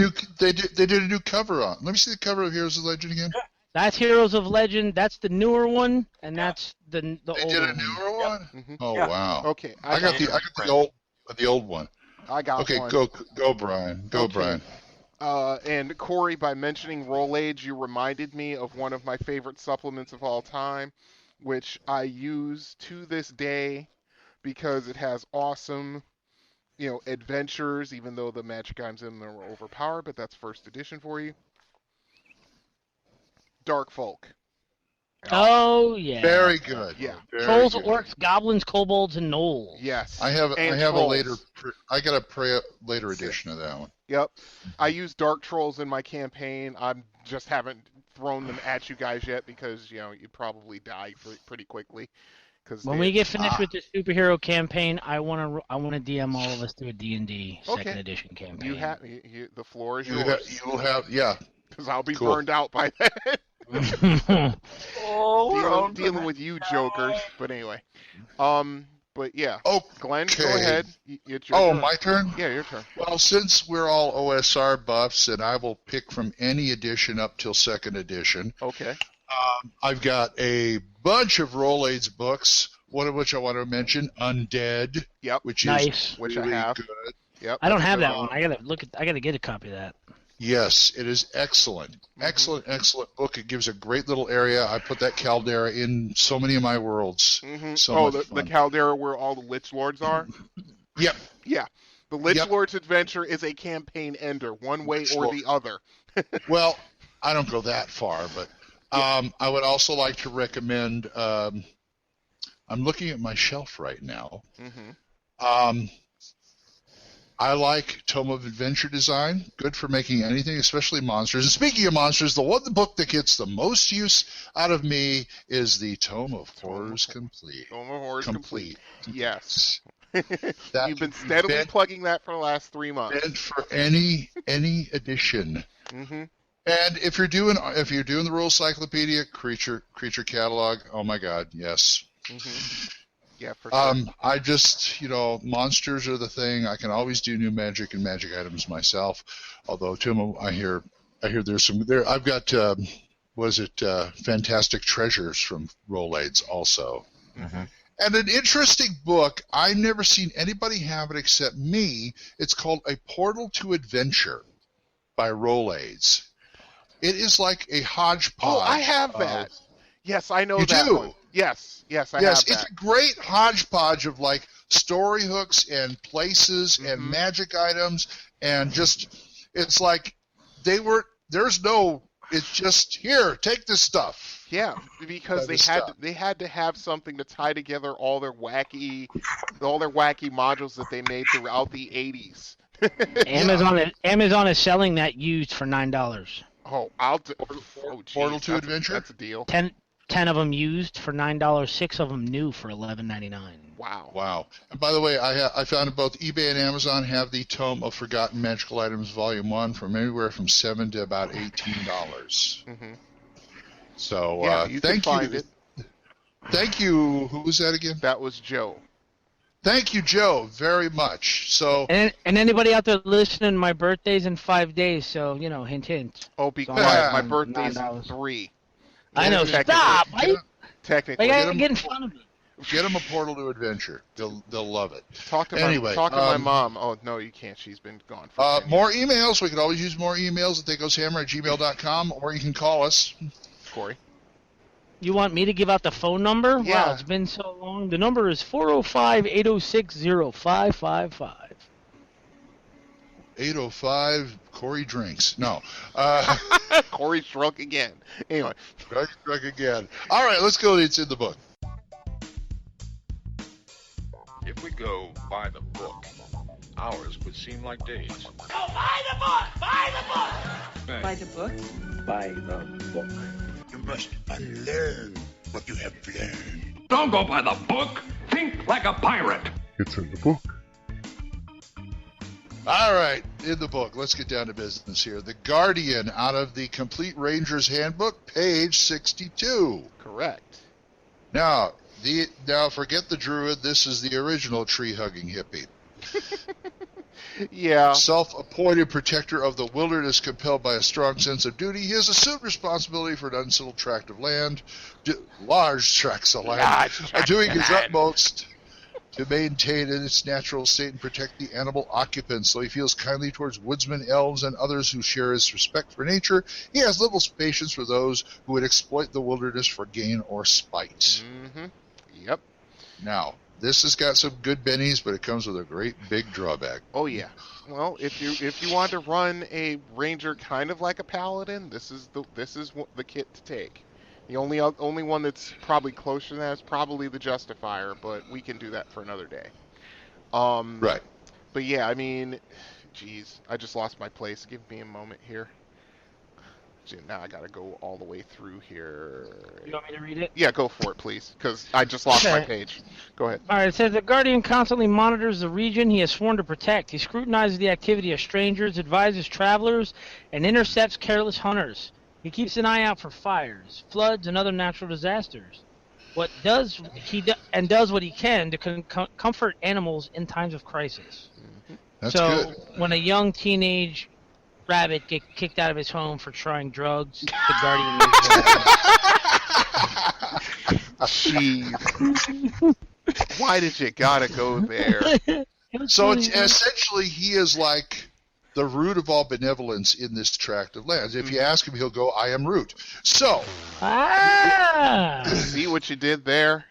new cover on. Let me see the cover of Heroes of Legend again. That's Heroes of Legend. That's the newer one, and that's the They older did a one. newer one. Mhm. Oh Yeah. wow. Okay. I got the old one. I got Okay, one. go Brian. Go Okay. Brian. And Corey, by mentioning Roll Age, you reminded me of one of my favorite supplements of all time, which I use to this day because it has awesome, adventures, even though the magic items in them are overpowered, but that's first edition for you. Dark Folk. Oh, yeah. Very good. Yeah. Very Trolls, good. orcs, goblins, kobolds, and gnolls. Yes. I have And a trolls. later. I got a later edition of that one. Yep. I use Dark Trolls in my campaign. I just haven't thrown them at you guys yet because, you'd probably die pretty quickly. When we get finished with the superhero campaign, I want to DM all of us through a D&D second edition campaign. The floor is You yours. will have, yeah. Because I'll be Cool. burned out by then. Dealing with you jokers. But anyway. But yeah. Oh, Glenn, go ahead. It's your Oh, turn. my turn? Yeah, your turn. Well, since we're all OSR buffs, and I will pick from any edition up till second edition. Okay. I've got a bunch of Roll Aids books, one of which I want to mention, Undead. Yep. Which Nice. is Which I really have. good. Yep. I don't have that's that a one. I gotta get a copy of that. Yes, it is excellent. Excellent book. It gives a great little area. I put that Caldera in so many of my worlds. Mm-hmm. So the much fun. Caldera where all the Lich Lords are? Yep. Yeah. The Lich Yep. Lord's adventure is a campaign ender, one way Lich or Lord. the other. Well, I don't go that far, but I would also like to recommend. I'm looking at my shelf right now. Mm-hmm. I like Tome of Adventure Design. Good for making anything, especially monsters. And speaking of monsters, the book that gets the most use out of me is the Tome of Horrors Complete. Tome of Horrors Complete. Yes. That You've been steadily plugging that for the last 3 months. meant for any edition. Mm-hmm. And if you're doing the Rural Cyclopedia, creature catalog, oh my God, yes. Mm-hmm. Yeah, for sure. I just, monsters are the thing. I can always do new magic and magic items myself. Although, Tim, I hear there's some there. I've got, Fantastic Treasures from Roll Aids also. Mm-hmm. And an interesting book. I've never seen anybody have it except me. It's called A Portal to Adventure by Roll Aids. It is like a hodgepodge. Oh, I have that. Yes, I know You that do? one. Yes, I have that. Yes, it's a great hodgepodge of like story hooks and places and magic items and just it's like it's just here, take this stuff. Yeah, because they had to have something to tie together all their wacky modules that they made throughout the 80s. Amazon is selling that used for $9. Oh, Portal to Adventure? That's a deal. 10 of them used for $9, 6 of them new for $11.99. Wow. And by the way, I found both eBay and Amazon have the Tome of Forgotten Magical Items Volume 1 from anywhere from $7 to about $18. Mm-hmm. So you thank can you. find it. Thank you. Who was that again? That was Joe. Thank you, Joe, very much. So And anybody out there listening, my birthday's in 5 days, so hint, hint. Oh, be So quiet. My I'm birthday's in $9. 3. I know. Technically. Stop! Technically. Get in front of me. get them a Portal to Adventure. They'll love it. Talk to my mom. Oh, no, you can't. She's been gone for 10 years. More emails. We could always use more emails at thacoshammer@gmail.com, or you can call us. Corey. You want me to give out the phone number? Yeah. Wow, it's been so long. The number is 405-806-0555. 805, Corey drinks. No. Corey's drunk again. Anyway. Drunk again. All right, let's go. It's in the book. If we go by the book, hours would seem like days. Oh, buy the book! Buy the book! By the book? By the book. You must unlearn what you have learned. Don't go by the book. Think like a pirate. It's in the book. All right. in the book, let's get down to business here. The Guardian, out of the Complete Ranger's Handbook, page 62. Correct. Now, forget the druid. This is the original tree-hugging hippie. Yeah. Self-appointed protector of the wilderness, compelled by a strong sense of duty, he has assumed responsibility for an unsettled tract of land, large tracts of land, doing his utmost to maintain it in its natural state and protect the animal occupants. So he feels kindly towards woodsmen, elves, and others who share his respect for nature. He has little patience for those who would exploit the wilderness for gain or spite. Mm-hmm. Yep. Now, this has got some good bennies, but it comes with a great big drawback. Oh yeah. Well, if you want to run a ranger kind of like a paladin, this is the kit to take. The only one that's probably closer to that is probably the Justifier, but we can do that for another day. Right. But yeah, I mean, geez, I just lost my place. Give me a moment here. Now I gotta go all the way through here. You want me to read it? Yeah, go for it, please, because I just lost my page. Go ahead. All right, it says the Guardian constantly monitors the region he has sworn to protect. He scrutinizes the activity of strangers, advises travelers, and intercepts careless hunters. He keeps an eye out for fires, floods, and other natural disasters. Does what he can to comfort animals in times of crisis. That's good. When a young teenage rabbit get kicked out of his home for trying drugs, the Guardian Jeez. Why did you gotta go there? So it's essentially he is like the root of all benevolence in this tract of lands. If you ask him, he'll go, "I am root." So, see what you did there?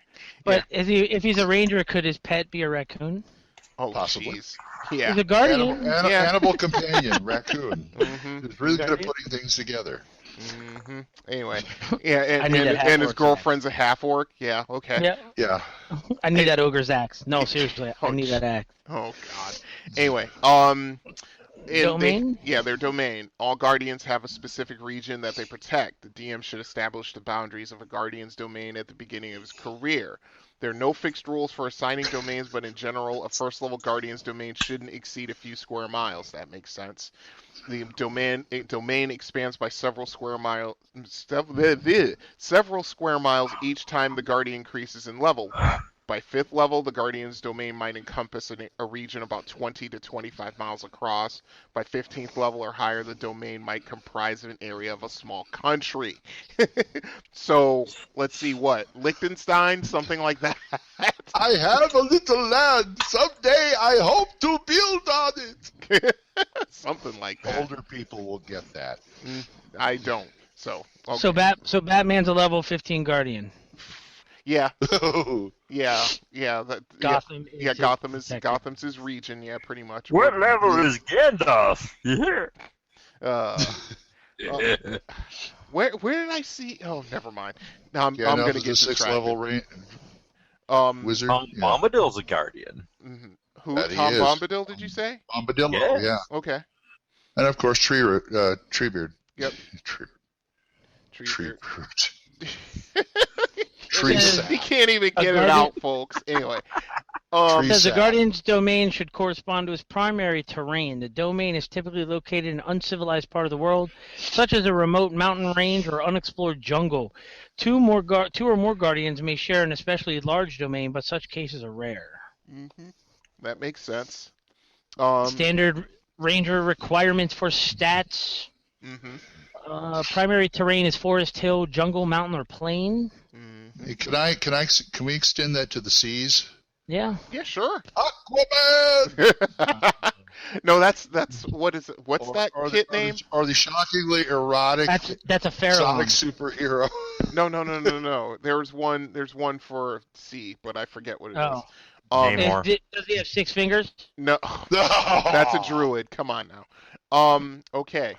But if he's a ranger, could his pet be a raccoon? Oh, possibly. Geez. Yeah. He's a Guardian. Animal companion, raccoon. Mm-hmm. He's really good at putting things together. Mm-hmm. Anyway, yeah, and his girlfriend's a half orc. Yeah, okay. Yeah. I need that ogre's axe. No, seriously, I need that axe. Oh God. Anyway, domain? Their domain. All Guardians have a specific region that they protect. The DM should establish the boundaries of a Guardian's domain at the beginning of his career. There are no fixed rules for assigning domains, but in general, a first-level Guardian's domain shouldn't exceed a few square miles. That makes sense. The domain expands by several square miles each time the Guardian increases in level. By 5th level, the Guardian's domain might encompass a region about 20 to 25 miles across. By 15th level or higher, the domain might comprise an area of a small country. So, let's see Liechtenstein, something like that. I have a little land. Someday I hope to build on it. Something like that. Older people will get that. I don't. So, okay. So Batman's a level 15 Guardian. Yeah. Yeah. Gotham. Yeah, Gotham's his region. Yeah, pretty much. What level is Gandalf? Where did I see? Oh, never mind. Now I'm going to get the 6th level wizard. Bombadil's a guardian. Mm-hmm. Who? Tom Bombadil? Did you say? Bombadil. Yeah. Okay. And of course, Treebeard. Yep. Treebeard. He can't even get it out, folks. Anyway. Says the Guardian's domain should correspond to his primary terrain. The domain is typically located in an uncivilized part of the world, such as a remote mountain range or unexplored jungle. Two or more Guardians may share an especially large domain, but such cases are rare. Mm-hmm. That makes sense. Standard Ranger requirements for stats. Mm-hmm. Primary terrain is forest, hill, jungle, mountain, or plain. Mm-hmm. Hey, can we extend that to the seas? Yeah. Yeah, sure. Aquaman! No, that's what is it? What's that kit name? Or the shockingly erotic. That's a pharaoh. Sonic superhero. No. There's one for C, but I forget what it is. Does he have 6 fingers? No. That's a druid. Come on now. Okay.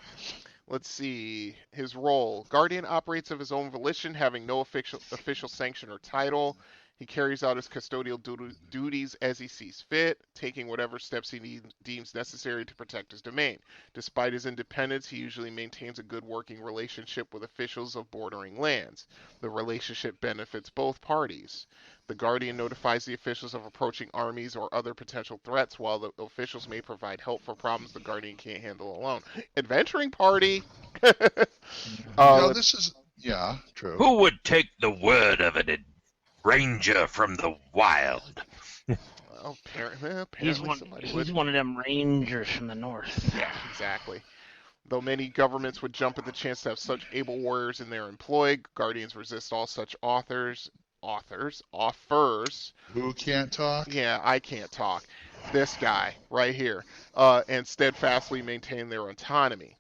Let's see. His role. Guardian operates of his own volition, having no official sanction or title. He carries out his custodial duties as he sees fit, taking whatever steps he deems necessary to protect his domain. Despite his independence, he usually maintains a good working relationship with officials of bordering lands. The relationship benefits both parties. The Guardian notifies the officials of approaching armies or other potential threats, while the officials may provide help for problems the Guardian can't handle alone. Adventuring party! This is... Yeah, true. Who would take the word of an ranger from the wild? Apparently He's somebody would. one of them rangers from the north. Yeah, exactly. Though many governments would jump at the chance to have such able warriors in their employ, Guardians resist all such offers. Who can't talk? Yeah, I can't talk. This guy right here. And steadfastly maintain their autonomy.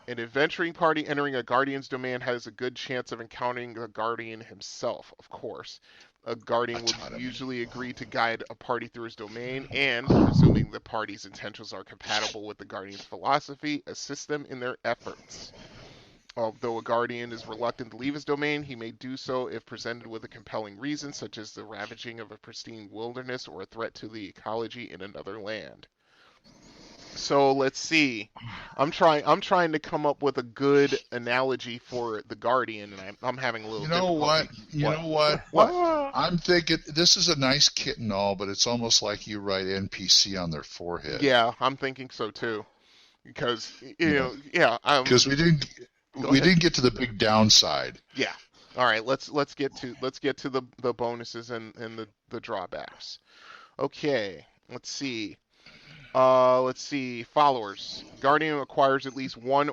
An adventuring party entering a Guardian's domain has a good chance of encountering the Guardian himself, of course. A Guardian would usually agree to guide a party through his domain and, presuming the party's intentions are compatible with the Guardian's philosophy, assist them in their efforts. Although a Guardian is reluctant to leave his domain, he may do so if presented with a compelling reason, such as the ravaging of a pristine wilderness or a threat to the ecology in another land. So let's see. I'm trying to come up with a good analogy for the Guardian, and I'm having a little. You know what? What? I'm thinking this is a nice kit and all, but it's almost like you write NPC on their forehead. Yeah, I'm thinking so too, because because we didn't get to the big downside. Yeah. All right. Let's get to the bonuses and the drawbacks. Okay. Let's see. Followers. Guardian acquires at least one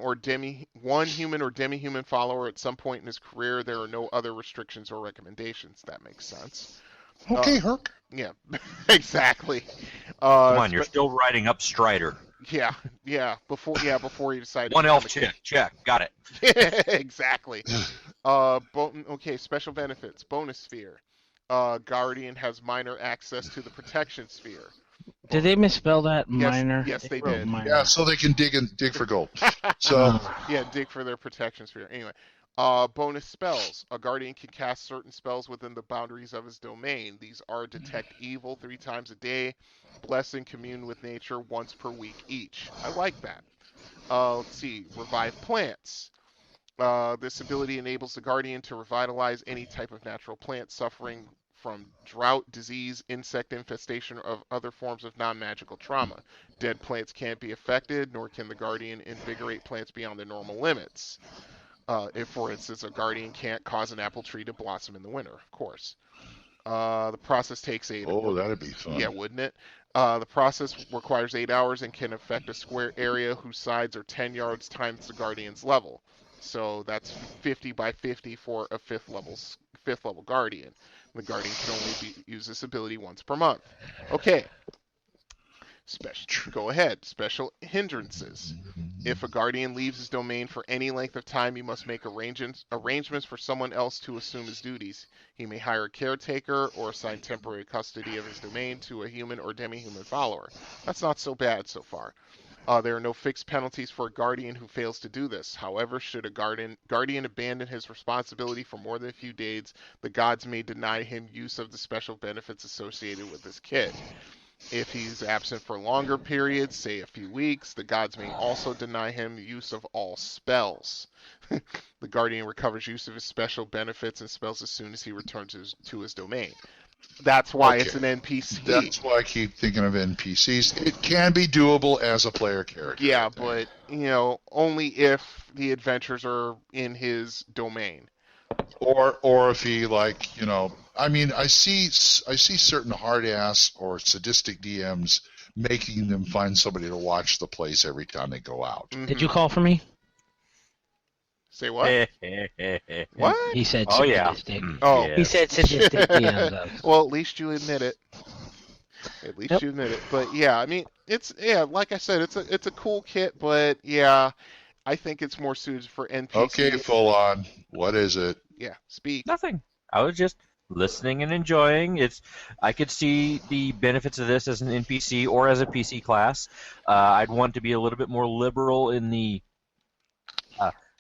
human or demi-human follower at some point in his career. There are no other restrictions or recommendations. That makes sense. Okay, Herc. Yeah, exactly. Come on, you're still riding up Strider. Yeah. Before you decide. One elf check. Got it. Exactly. Special benefits. Bonus sphere. Guardian has minor access to the protection sphere. Did they misspell that? Minor? Yes, they did. Minor. Yeah, so they can dig for gold. So dig for their protection sphere. Anyway, bonus spells. A Guardian can cast certain spells within the boundaries of his domain. These are detect evil 3 times a day, bless and commune with nature once per week each. I like that. Let's see. Revive plants. This ability enables the Guardian to revitalize any type of natural plant suffering from drought, disease, insect infestation, or other forms of non-magical trauma. Dead plants can't be affected, nor can the Guardian invigorate plants beyond their normal limits. If, for instance, a Guardian can't cause an apple tree to blossom in the winter, of course. The process takes 8 hours. Oh, that'd be fun. Yeah, wouldn't it? The process requires 8 hours and can affect a square area whose sides are 10 yards times the Guardian's level. So that's 50 by 50 for a 5th level Guardian. The Guardian can only use this ability once per month. Okay. Go ahead. Special hindrances. If a Guardian leaves his domain for any length of time, he must make arrangements for someone else to assume his duties. He may hire a caretaker or assign temporary custody of his domain to a human or demi-human follower. That's not so bad so far. There are no fixed penalties for a Guardian who fails to do this. However, should a Guardian abandon his responsibility for more than a few days, the gods may deny him use of the special benefits associated with his kit. If he's absent for longer periods, say a few weeks, the gods may also deny him use of all spells. The Guardian recovers use of his special benefits and spells as soon as he returns to his domain. That's why it's an NPC. That's why I keep thinking of NPCs. It can be doable as a player character. Yeah, but, only if the adventures are in his domain. Or if he, I see certain hard-ass or sadistic DMs making them find somebody to watch the place every time they go out. Mm-hmm. Did you call for me? Say what? What? He said sadistic. Oh. Oh. He said sadistic DMs. Well, at least you admit it. You admit it. But yeah, like I said, it's a cool kit, but yeah, I think it's more suited for NPCs. Okay, full on. What is it? Yeah, speak. Nothing. I was just listening and enjoying. I could see the benefits of this as an NPC or as a PC class. I'd want to be a little bit more liberal in the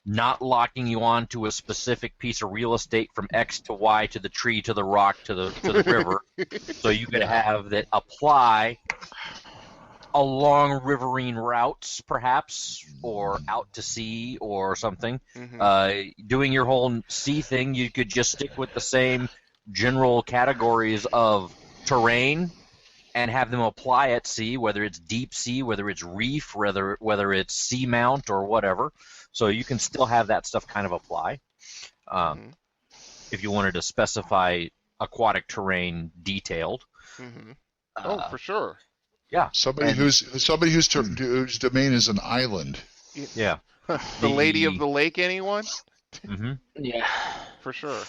not locking you onto a specific piece of real estate from X to Y to the tree to the rock to the river. So you could have that apply along riverine routes, perhaps, or out to sea or something. Doing your whole sea thing, you could just stick with the same general categories of terrain and have them apply at sea, whether it's deep sea, whether it's reef, whether it's seamount or whatever. So you can still have that stuff kind of apply. If you wanted to specify aquatic terrain detailed. Oh, for sure. Yeah. Somebody whose domain is an island. Yeah. The Lady of the Lake, anyone? Yeah. For sure.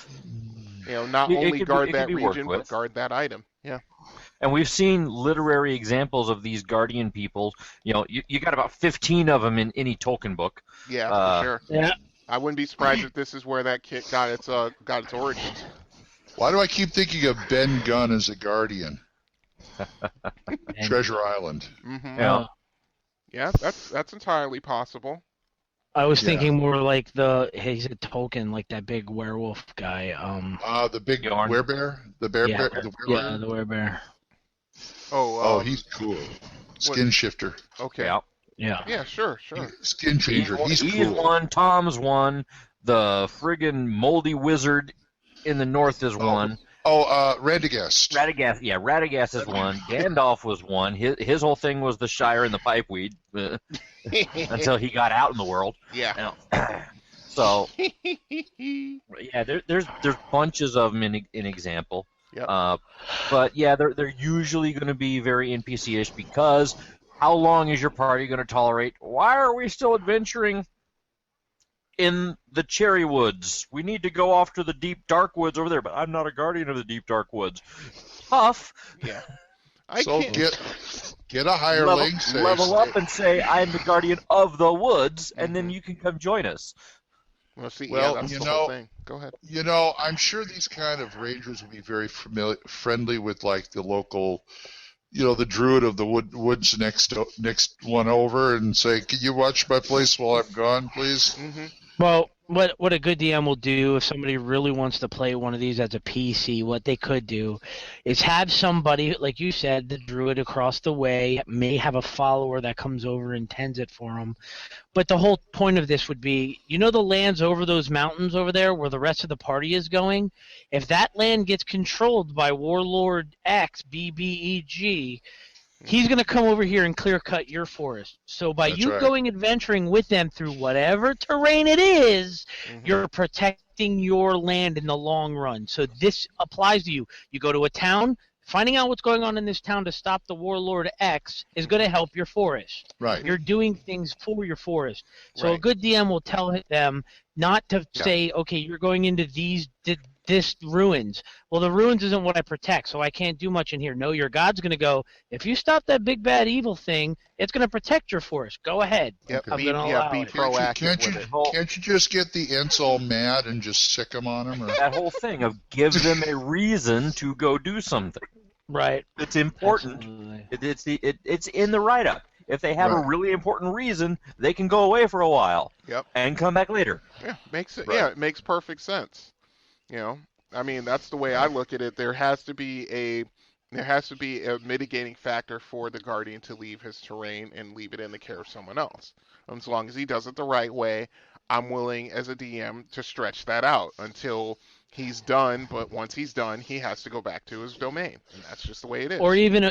Not only guard that region, but guard that item. Yeah. And we've seen literary examples of these guardian people. You got about 15 of them in any Tolkien book. Yeah, for sure. Yeah. I wouldn't be surprised if this is where that kit got its origins. Why do I keep thinking of Ben Gunn as a guardian? Treasure Island. Yeah, that's entirely possible. I was thinking more like he's a Tolkien, like that big werewolf guy. The big werebear? The bear? Yeah, the werebear. Oh, he's cool. Skin shifter. Okay. Yeah. Yeah, sure. Skin changer. He's cool. one. Tom's one. The friggin' moldy wizard in the north is one. Radagast. Radagast is one. Gandalf was one. His whole thing was the Shire and the pipeweed until he got out in the world. Yeah. So, yeah, there's bunches of them in example. Yep. But yeah, they're usually going to be very NPC-ish because how long is your party going to tolerate? Why are we still adventuring in the cherry woods? We need to go off to the deep dark woods over there, but I'm not a guardian of the deep dark woods. Tough. Yeah. Get a hireling. Level up and say I'm the guardian of the woods, and then you can come join us. Well, that's the whole thing. Go ahead. I'm sure these kind of rangers would be very friendly with like the local, the druid of the woods next one over, and say, "Can you watch my place while I'm gone, please?" Well, what a good DM will do if somebody really wants to play one of these as a PC, what they could do is have somebody, like you said, the druid across the way may have a follower that comes over and tends it for them. But the whole point of this would be, the lands over those mountains over there where the rest of the party is going? If that land gets controlled by Warlord X, BBEG, he's going to come over here and clear cut your forest. So by going adventuring with them through whatever terrain it is, you're protecting your land in the long run. So this applies to you. You go to a town, finding out what's going on in this town to stop the Warlord X is going to help your forest. Right. You're doing things for your forest. So a good DM will tell them not to say, okay, you're going into this ruins. Well, the ruins isn't what I protect, so I can't do much in here. No, your god's going to go, if you stop that big bad evil thing, it's going to protect your forest. Go ahead. Yep. I'm going to allow be it. proactive. Can't you just get the Ents all mad and just sick them on them? Or? That whole thing of give them a reason to go do something. Right. It's important. It's in the write-up. If they have a really important reason, they can go away for a while. Yep. And come back later. Yeah, it makes perfect sense. I mean, that's the way I look at it. There has to be a mitigating factor for the guardian to leave his terrain and leave it in the care of someone else. As long as he does it the right way, I'm willing as a DM to stretch that out until he's done. But once he's done, he has to go back to his domain, and that's just the way it is. Or even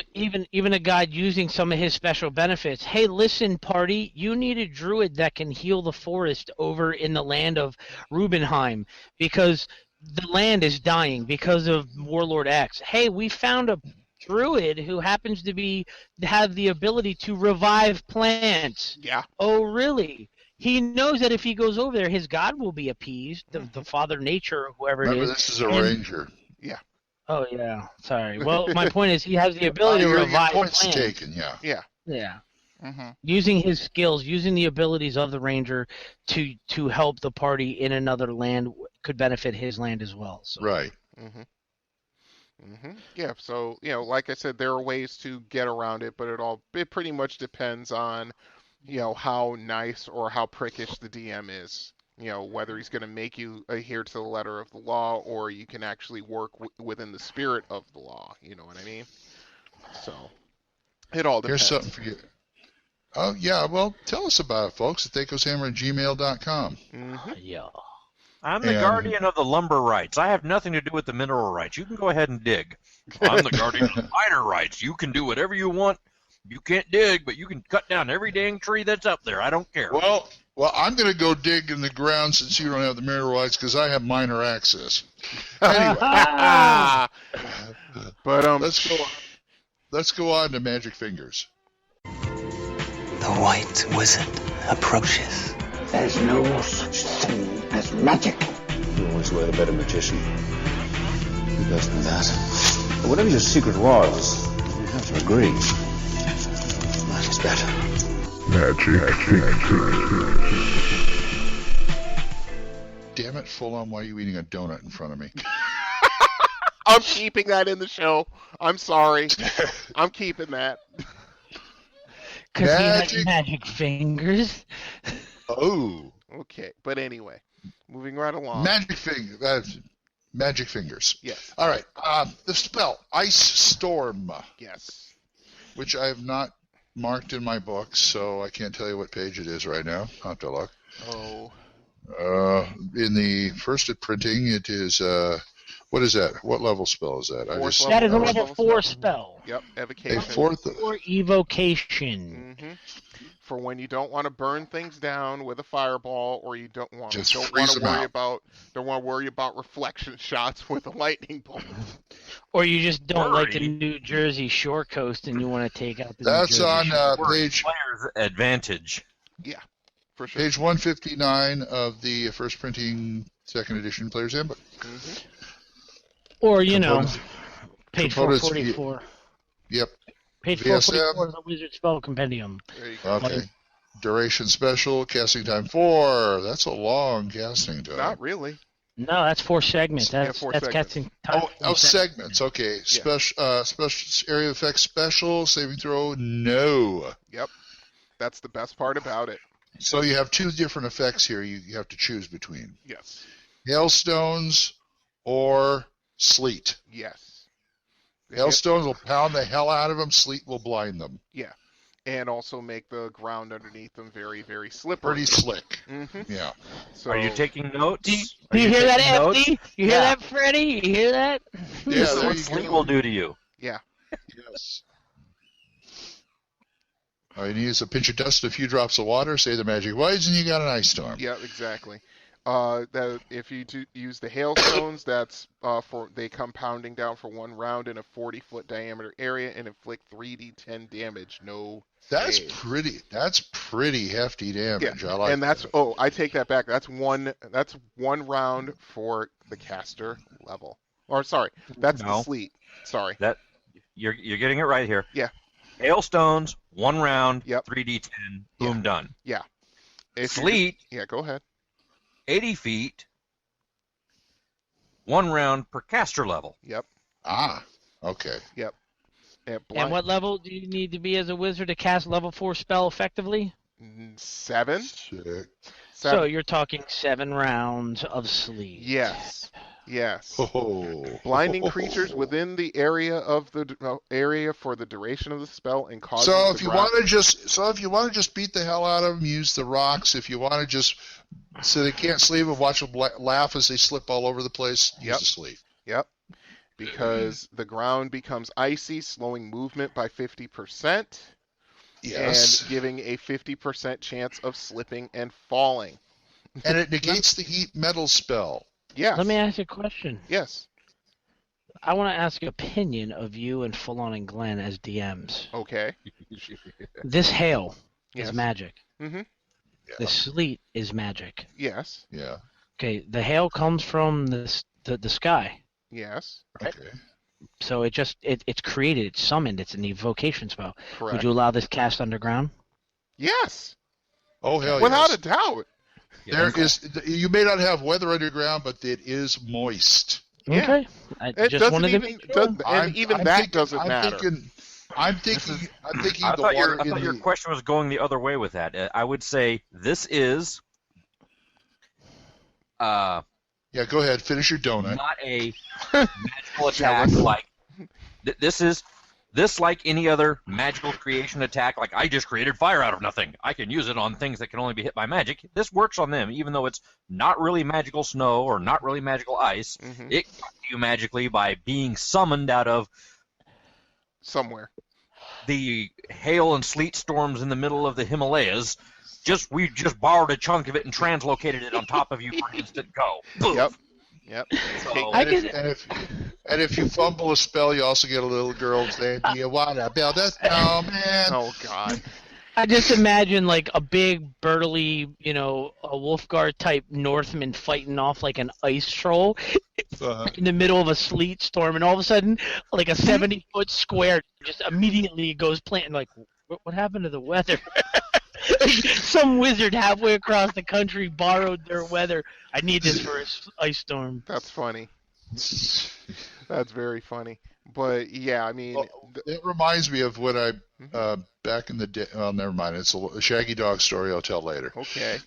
a guide using some of his special benefits. Hey, listen, party, you need a druid that can heal the forest over in the land of Rubenheim because the land is dying because of Warlord X. Hey, we found a druid who happens to have the ability to revive plants. Yeah. Oh, really? He knows that if he goes over there, his god will be appeased, the Father Nature or whoever it is. Remember, this is a ranger. Yeah. Oh, yeah. Sorry. Well, my point is he has the ability to revive point's plants. taken, yeah. Yeah. Using his skills, using the abilities of the ranger to help the party in another land could benefit his land as well. So. Right. Yeah. So like I said, there are ways to get around it, but it pretty much depends on how nice or how prickish the DM is. whether he's going to make you adhere to the letter of the law, or you can actually work within the spirit of the law. You know what I mean? So it all depends. Here's something for you. Oh, yeah, well, tell us about it, folks, at thacoshammer@gmail.com. Yeah. I'm the guardian of the lumber rights. I have nothing to do with the mineral rights. You can go ahead and dig. I'm the guardian of the minor rights. You can do whatever you want. You can't dig, but you can cut down every dang tree that's up there. I don't care. Well, I'm going to go dig in the ground since you don't have the mineral rights because I have minor access. Anyway. But let's go on to Magic Fingers. The White Wizard approaches. There's no such thing as magic. You always were the better magician. You both know that. But whatever your secret was, you have to agree. That is better. Magic Fingers. Damn it, full on, why are you eating a donut in front of me? I'm keeping that in the show. I'm sorry. I'm keeping that. Because he has magic fingers. Oh. Okay, but anyway, moving right along. Magic Fingers. Yes. All right. The spell, Ice Storm. Yes. Which I have not marked in my books, so I can't tell you what page it is right now. I'll have to look. Oh. In the first at printing, it is, what is that? What level spell is that? That is a level 4 spell. Yep, evocation. A fourth. Or evocation. Mm-hmm. For when you don't want to burn things down with a fireball, or you don't want Just to worry about reflection shots with a lightning bolt. Or you just don't like the New Jersey Shore Coast and you want to take out the That's New Jersey on Shore. page Player's advantage. Yeah, for sure. Page 159 of the first printing second edition Player's Handbook. Mm-hmm. Or, page components 444. Yep. Page VSM. 444 is the Wizard Spell Compendium. There you go. Okay. Duration special, casting time 4. That's a long casting time. Not really. No, that's 4 segments. That's segments. casting time. Segments. Okay. Yeah. Special area effects special, saving throw, no. Yep. That's the best part about it. So you have 2 different effects here you have to choose between. Yes. Hailstones or sleet. Yes. Hailstones will pound the hell out of them. Sleet will blind them. Yeah. And also make the ground underneath them very, very slippery. Pretty slick. Mm-hmm. Yeah. So, Are you taking notes? Do you hear that, FD? You hear that, Freddie? You hear that? Yeah, This is what sleet will do to you. Yeah. Yes. All you need is a pinch of dust, a few drops of water, say the magic words, and you got an ice storm. Yeah, exactly. That if you use the hailstones, that's they come pounding down for 1 round in a 40-foot diameter area and inflict 3d10 damage. That's pretty hefty damage. Yeah. I like. And I take that back. That's one round for the caster level. Or sorry, that's the sleet. Sorry. That you're getting it right here. Yeah. Hailstones, 1 round, Yep. 3d10, boom, done. Yeah. Sleet. Yeah, go ahead. 80 feet, 1 round per caster level. Yep. Okay. Yep. And what level do you need to be as a wizard to cast level 4 spell effectively? 7. So you're talking 7 rounds of sleet. Yes. Yes. Oh. Blinding creatures within the area of the area for the duration of the spell and cause. So if you want to just beat the hell out of them, use the rocks. If you want to just so they can't sleep and watch them laugh as they slip all over the place, use the sleep. Yep. Because the ground becomes icy, slowing movement by 50%. Yes. And giving a 50% chance of slipping and falling. And it negates the heat metal spell. Yes. Let me ask you a question. Yes. I want to ask your opinion of you and Full-On and Glenn as DMs. Okay. This hail is magic. Mm-hmm. Yeah. The sleet is magic. Yes. Yeah. Okay, the hail comes from the sky. Yes. Right? Okay. So it's created, it's summoned, it's an evocation spell. Correct. Would you allow this cast underground? Yes. Oh hell Without yes. a doubt. You may not have weather underground, but it is moist. Yeah. Okay. It just doesn't wanted to even be sure. doesn't matter. I'm thinking I the thought water your question was going the other way with that. I would say this is Yeah, go ahead. Finish your donut. Not a magical attack like this like any other magical creation attack. Like, I just created fire out of nothing. I can use it on things that can only be hit by magic. This works on them, even though it's not really magical snow or not really magical ice. Mm-hmm. It got to you magically by being summoned out of somewhere. The hail and sleet storms in the middle of the Himalayas. We just borrowed a chunk of it and translocated it on top of you for instant go. Boom. Yep. So, and if you fumble a spell, you also get a little girl saying, "Do you want to build a snowman?" Oh God. I just imagine like a big burly, a Wolfguard type Northman fighting off like an ice troll in the middle of a sleet storm, and all of a sudden, like a 70-foot square just immediately goes planting. Like, what happened to the weather? Some wizard halfway across the country borrowed their weather. I need this for an ice storm. That's funny. That's very funny. But yeah, I mean, it reminds me of when I back in the day. Well, never mind. It's a Shaggy Dog story I'll tell later. Okay.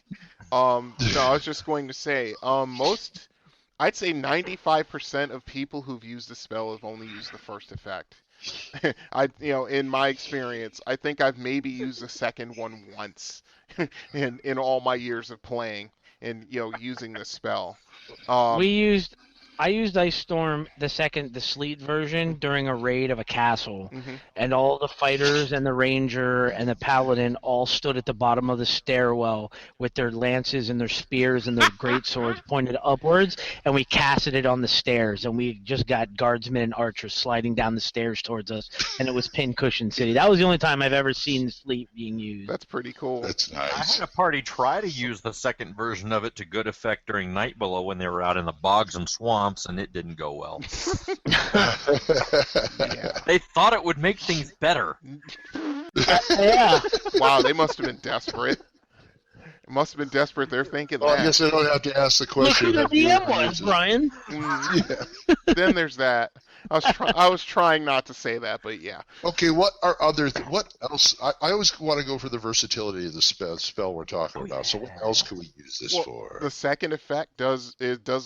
No, I was just going to say, I'd say 95% of people who've used the spell have only used the first effect. In my experience, I think I've maybe used the second one once in all my years of playing and using the spell. I used Ice Storm, the sleet version, during a raid of a castle, and all the fighters and the ranger and the paladin all stood at the bottom of the stairwell with their lances and their spears and their great swords pointed upwards, and we casted it on the stairs, and we just got guardsmen and archers sliding down the stairs towards us, and it was Pincushion City. That was the only time I've ever seen sleet being used. That's pretty cool. That's nice. I had a party try to use the second version of it to good effect during Night Below when they were out in the bogs and swamps, and it didn't go well. They thought it would make things better. Yeah. Wow, they must have been desperate. Must have been desperate. They're thinking that. I guess I don't have to ask the question. Look who the DM was, Brian. Yeah. Then there's that. I was trying not to say that, but yeah. Okay, what are what else? I always want to go for the versatility of the spell we're talking about. So what else can we use this for? The second effect does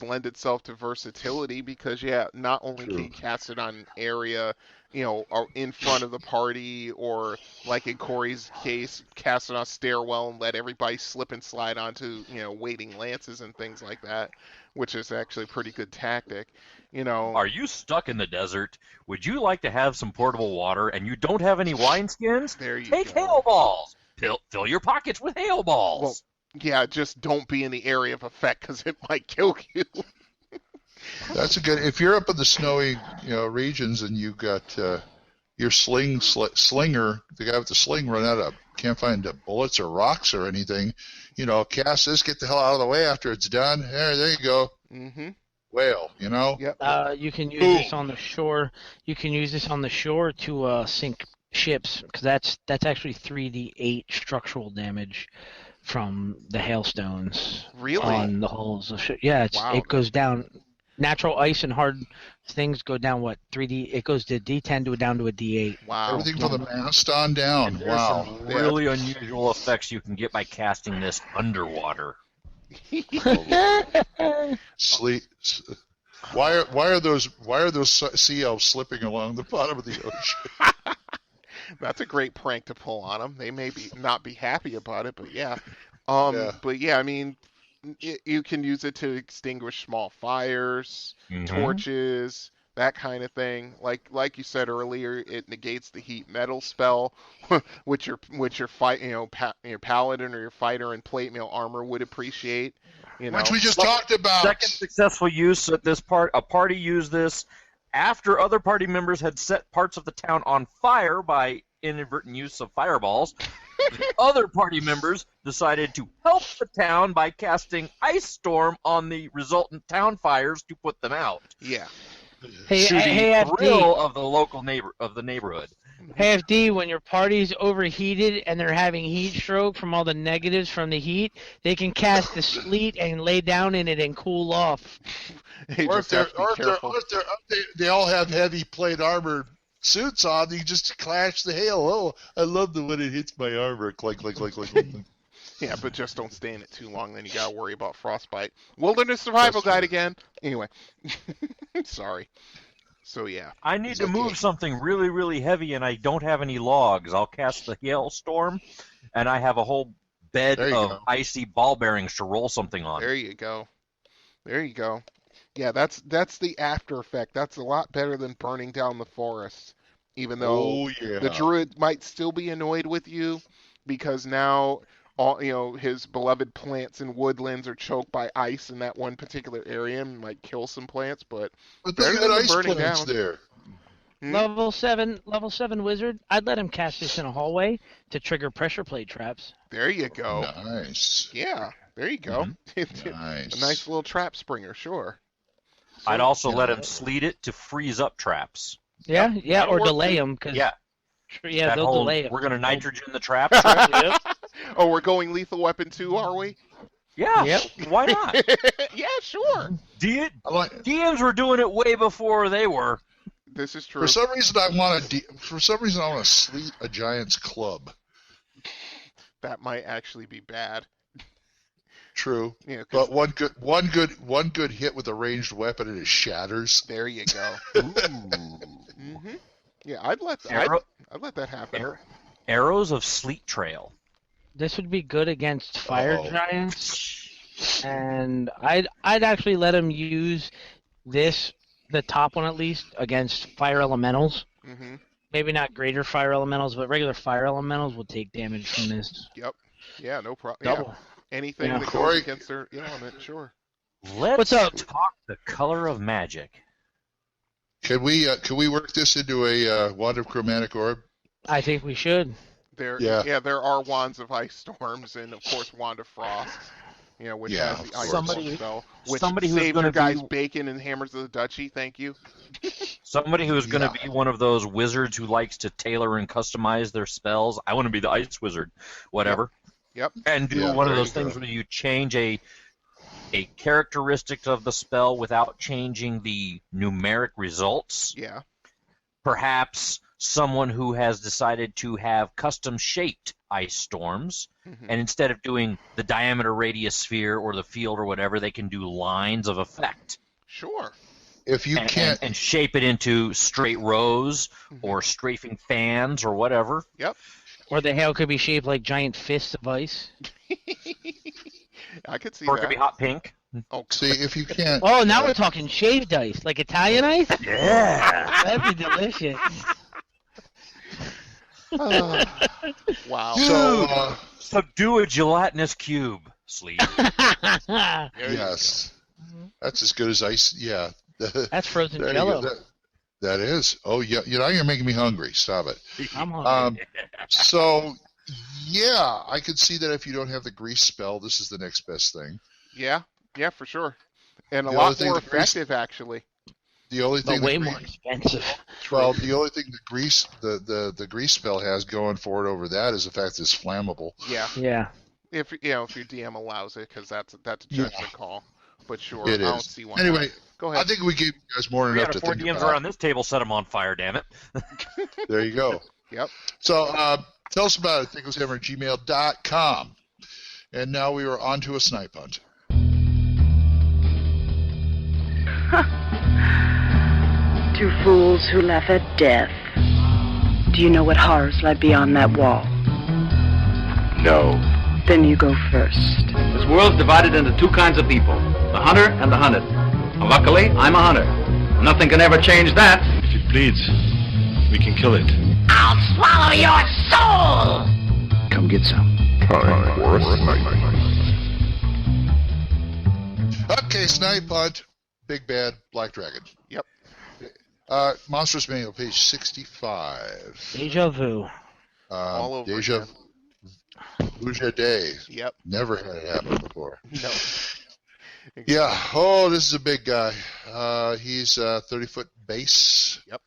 lend itself to versatility because not only can you cast it on an area, or in front of the party, or like in Corey's case, cast it on a stairwell and let everybody slip and slide onto waiting lances and things like that, which is actually a pretty good tactic. Are you stuck in the desert? Would you like to have some portable water and you don't have any wineskins? Take hail balls. Fill your pockets with hail balls. Well, yeah, just don't be in the area of effect because it might kill you. That's a good. If you're up in the snowy, regions and you got your slinger, the guy with the sling run out of, can't find bullets or rocks or anything, cast this, get the hell out of the way after it's done. There you go. Mm-hmm. Whale, Yep. You can use this on the shore. You can use this on the shore to sink ships because that's actually 3d8 structural damage from the hailstones. Really? On the hulls of ships. Yeah, it goes down. Natural ice and hard things go down 3D. It goes to D10 down to a D8. Wow. Everything from the mast on down. Wow. Some really unusual effects you can get by casting this underwater. Sleep. Why are those sea elves slipping along the bottom of the ocean? That's a great prank to pull on them. They may not be happy about it, but yeah. But yeah, I mean, you can use it to extinguish small fires, torches, that kind of thing. Like you said earlier, it negates the heat metal spell, which your paladin or your fighter in plate mail armor would appreciate. Which we just talked about. Second successful use at this part. A party used this after other party members had set parts of the town on fire by inadvertent use of fireballs. The other party members decided to help the town by casting Ice Storm on the resultant town fires to put them out. Yeah. Hey, to the thrill of the local neighborhood. Hey, FD, when your party's overheated and they're having heat stroke from all the negatives from the heat, they can cast the sleet and lay down in it and cool off. Or if they all have heavy plate armor suits on, you just clash the hail. Oh, I love the when it hits my armor. Clink, clink, clink, clink, clink. Yeah, but just don't stay in it too long, then you gotta worry about frostbite. Wilderness Survival Guide again. Anyway. Sorry. So, yeah. I need to move something really, really heavy, and I don't have any logs. I'll cast the Hailstorm, and I have a whole bed of icy ball bearings to roll something on. There you go. There you go. Yeah, that's the after effect. That's a lot better than burning down the forest, even though the druid might still be annoyed with you because now his beloved plants and woodlands are choked by ice in that one particular area and might kill some plants, but they got ice plants there. Level 7 wizard. I'd let him cast this in a hallway to trigger pressure plate traps. There you go. Nice. Yeah, there you go. Nice. A nice little trap springer, sure. So, I'd also let him sleet it to freeze up traps. Yeah, or delay them. Yeah, they'll delay them. We're going to nitrogen the traps. Yep. Oh, we're going Lethal Weapon 2, are we? Yeah, why not? Yeah, sure. DMs were doing it way before they were. This is true. For some reason, I want to sleet a giant's club. That might actually be bad. True, but one good hit with a ranged weapon and it shatters. There you go. Mm-hmm. Yeah, I'd let that happen. Arrows of Sleet Trail. This would be good against fire giants, and I'd actually let him use this, the top one at least, against fire elementals. Mm-hmm. Maybe not greater fire elementals, but regular fire elementals will take damage from this. Yep. Yeah, no problem. Double. Yeah. Anything that goes against their element, sure. Let's talk the color of magic. Can we work this into a wand of chromatic orb? I think we should. There are wands of ice storms and of course wand of frost. Which has the ice spell. Which saves your guys bacon and hammers of the duchy. Thank you. Somebody who's going to be one of those wizards who likes to tailor and customize their spells. I want to be the ice wizard, whatever. Yep. And do one of those things where you change a characteristic of the spell without changing the numeric results. Yeah. Perhaps someone who has decided to have custom-shaped ice storms, and instead of doing the diameter radius sphere or the field or whatever, they can do lines of effect. Sure. If you can't... And shape it into straight rows or strafing fans or whatever. Yep. Or the hail could be shaped like giant fists of ice. I could see or that. Or it could be hot pink. Oh, see, if you can't... Oh, now we're talking shaved ice, like Italian ice? Yeah. That'd be delicious. Wow. So do a gelatinous cube, Sleep. Yes. That's as good as ice. Yeah. That's frozen jello. That is. Oh, yeah. Now you're making me hungry. Stop it. I'm hungry. So, yeah, I could see that if you don't have the grease spell, this is the next best thing. Yeah, for sure. And a lot more effective, actually. The only thing way more expensive. Well, the only thing the grease spell has going for it over that is the fact that it's flammable. Yeah. Yeah. If your DM allows it, because that's a judgment call. But sure, it I is. don't see why. Anyway, go ahead. I think we gave you guys more than enough to think DMs about. around this table set them on fire. Damn it. There you go. Yep. So tell us about it. THACOshammer@gmail.com. And now we are on to a snipe hunt. Two fools who laugh at death. Do you know what horrors lie beyond that wall? No. Then you go first. This world's divided into two kinds of people, the hunter and the hunted. Luckily, I'm a hunter. Nothing can ever change that. If it bleeds, we can kill it. I'll swallow your soul! Come get some. Time for a snipe. Okay, snipe hunt. Big bad black dragon. Yep. Monstrous Manual, page 65. Deja vu. All over Deja Day. Yep. Never had it happen before. No. Yeah. Oh, this is a big guy. He's 30-foot base. Yep.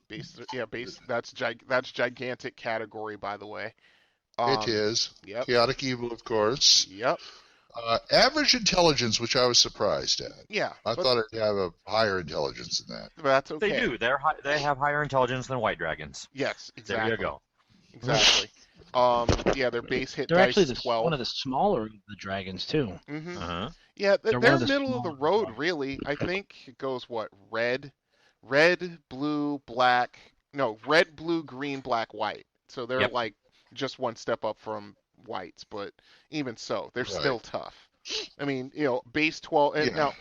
Base. Yeah, base. That's gigantic category, by the way. It is. Yep. Chaotic evil, of course. Yep. Average intelligence, which I was surprised at. Yeah. I thought it'd have a higher intelligence than that. But that's okay. They do. They have higher intelligence than white dragons. Yes, exactly. There you go. Exactly. Yeah, their base hit They're dice actually is 12. one of the smaller of the dragons too. Mm-hmm. Yeah, they're middle of the road, really. I think it goes red, blue, black. No, red, blue, green, black, white. So they're like just one step up from whites, but even so, they're still tough. I mean, base 12. And now,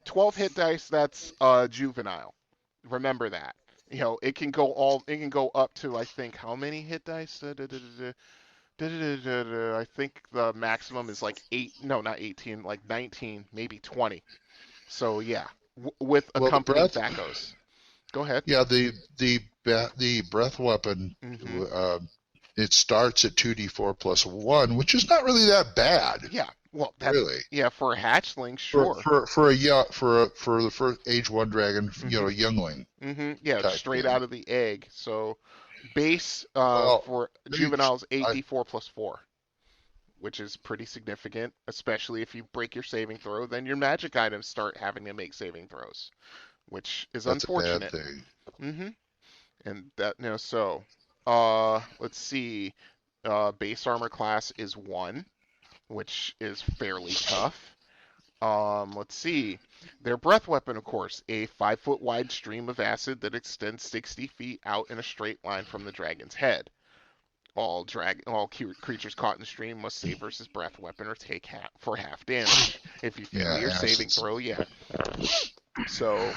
12 hit dice. That's juvenile. Remember that. It can go up to, I think, how many hit dice? I think the maximum is like 8. No, not 18. Like 19, maybe 20. So yeah, with accompanying THACOs. Go ahead. Yeah, the breath weapon. It starts at 2d4 plus 1, which is not really that bad. Yeah, well, that's, really. Yeah, for a hatchling, sure. For the first age 1 dragon, a youngling. Yeah, straight out of the egg. So base for juveniles 8d4 plus 4, which is pretty significant, especially if you break your saving throw. Then your magic items start having to make saving throws, which is unfortunate. That's a bad thing. And that let's see. Base armor class is 1, which is fairly tough. Let's see. Their breath weapon, of course, a 5-foot wide stream of acid that extends 60 feet out in a straight line from the dragon's head. All creatures caught in the stream must save versus breath weapon or take half damage. If you fail your saving throw, So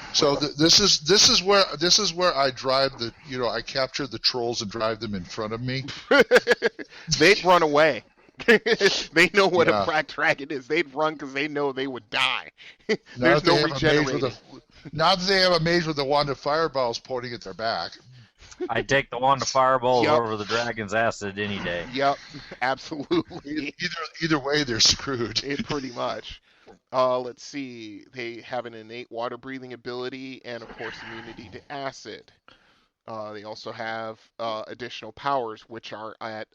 this is where I drive I capture the trolls and drive them in front of me. They'd run away. They know what a black dragon is. They'd run because they know they would die. There's no regenerating. Now that they have a mage with a wand of fireballs pointing at their back. I take the wand of fireballs over the dragon's acid any day. Yep, absolutely. Either way, they're screwed. Pretty much. Let's see. They have an innate water breathing ability and, of course, immunity to acid. They also have additional powers, which are at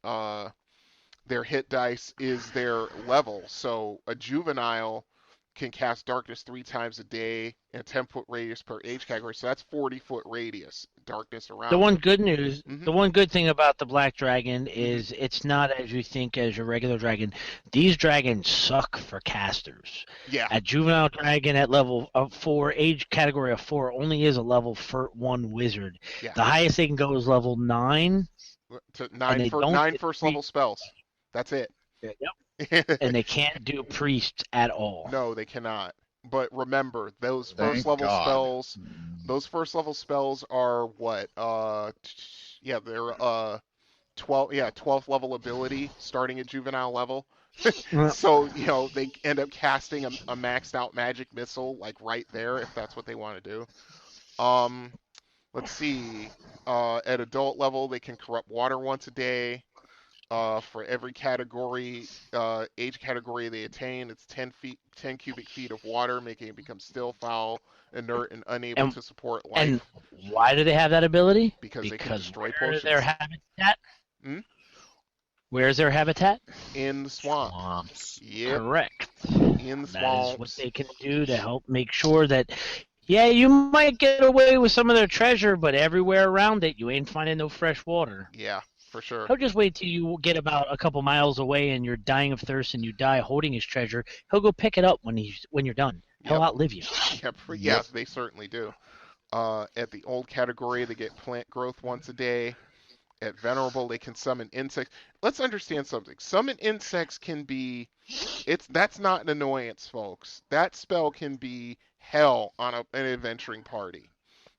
their hit dice is their level. So a juvenile can cast darkness 3 times a day in a 10-foot radius per age category. So that's 40-foot radius, darkness around. The one good news, the one good thing about the black dragon is it's not as you think as your regular dragon. These dragons suck for casters. Yeah. A juvenile dragon at level 4, age category of 4, only is a level 1 wizard. Yeah. The highest they can go is level 9. To 9 first level spells. That's it. Yep. And they can't do priests at all. No, they cannot. But remember, those first level spells are what? They're 12th level ability starting at juvenile level. So, they end up casting a maxed out magic missile like right there if that's what they want to do. Let's see. At adult level, they can corrupt water once a day. For every category, age category they attain, it's 10 cubic feet of water, making it become still, foul, inert, and unable to support life. And why do they have that ability? Because they can destroy where potions. Their habitat? Where's their habitat? In the swamps. Yep. Correct. In the swamps. That is what they can do to help make sure that, you might get away with some of their treasure, but everywhere around it, you ain't finding no fresh water. Yeah. For sure. He'll just wait till you get about a couple miles away and you're dying of thirst and you die holding his treasure. He'll go pick it up when you're done. He'll outlive you. Yes, they certainly do. At the old category, they get plant growth once a day. At venerable, they can summon insects. Let's understand something. Summon insects can be... That's not an annoyance, folks. That spell can be hell on an adventuring party.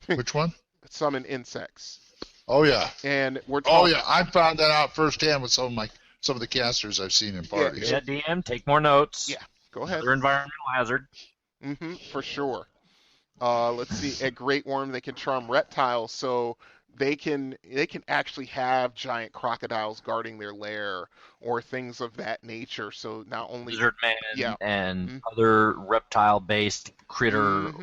Which one? Summon insects. Oh yeah, and we're talking. Oh yeah, I found that out firsthand with some of the casters I've seen in parties. Yeah, DM, take more notes. Yeah, go ahead. They're environmental hazard. For sure. Let's see. At Great Worm, they can charm reptiles, so they can actually have giant crocodiles guarding their lair or things of that nature. So not only lizard man and other reptile-based critter.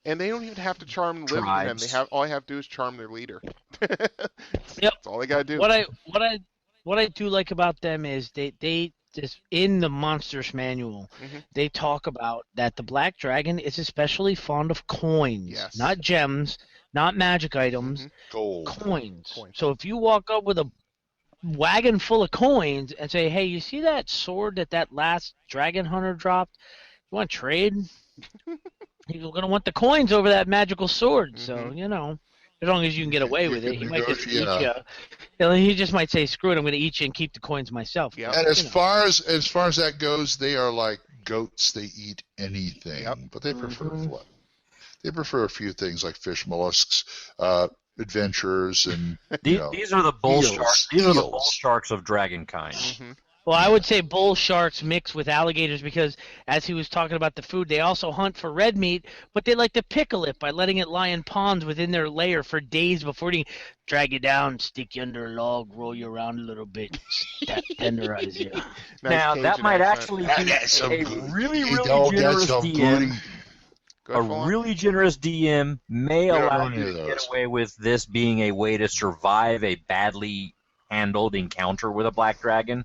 And they don't even have to charm the living men. All I have to do is charm their leader. That's all they gotta do. What I do like about them is they just in the Monsters Manual, they talk about that the black dragon is especially fond of coins, not gems, not magic items, gold coins. So if you walk up with a wagon full of coins and say, hey, you see that sword that last dragon hunter dropped? You want to trade? You're going to want the coins over that magical sword. So, as long as you can get away with it, he might just eat you. He just might say, screw it, I'm going to eat you and keep the coins myself. Yep. And as far as that goes, they are like goats. They eat anything, but they prefer what? They prefer a few things like fish, mollusks, adventurers, and these are the bull sharks. These are the bull sharks of dragon kind. Mm-hmm. Well, I would say bull sharks mix with alligators because, as he was talking about the food, they also hunt for red meat, but they like to pickle it by letting it lie in ponds within their lair for days before they drag you down, stick you under a log, roll you around a little bit, tenderize you. Now, that might actually be a really, really generous DM. A really generous DM may allow you to get away with this being a way to survive a badly handled encounter with a black dragon.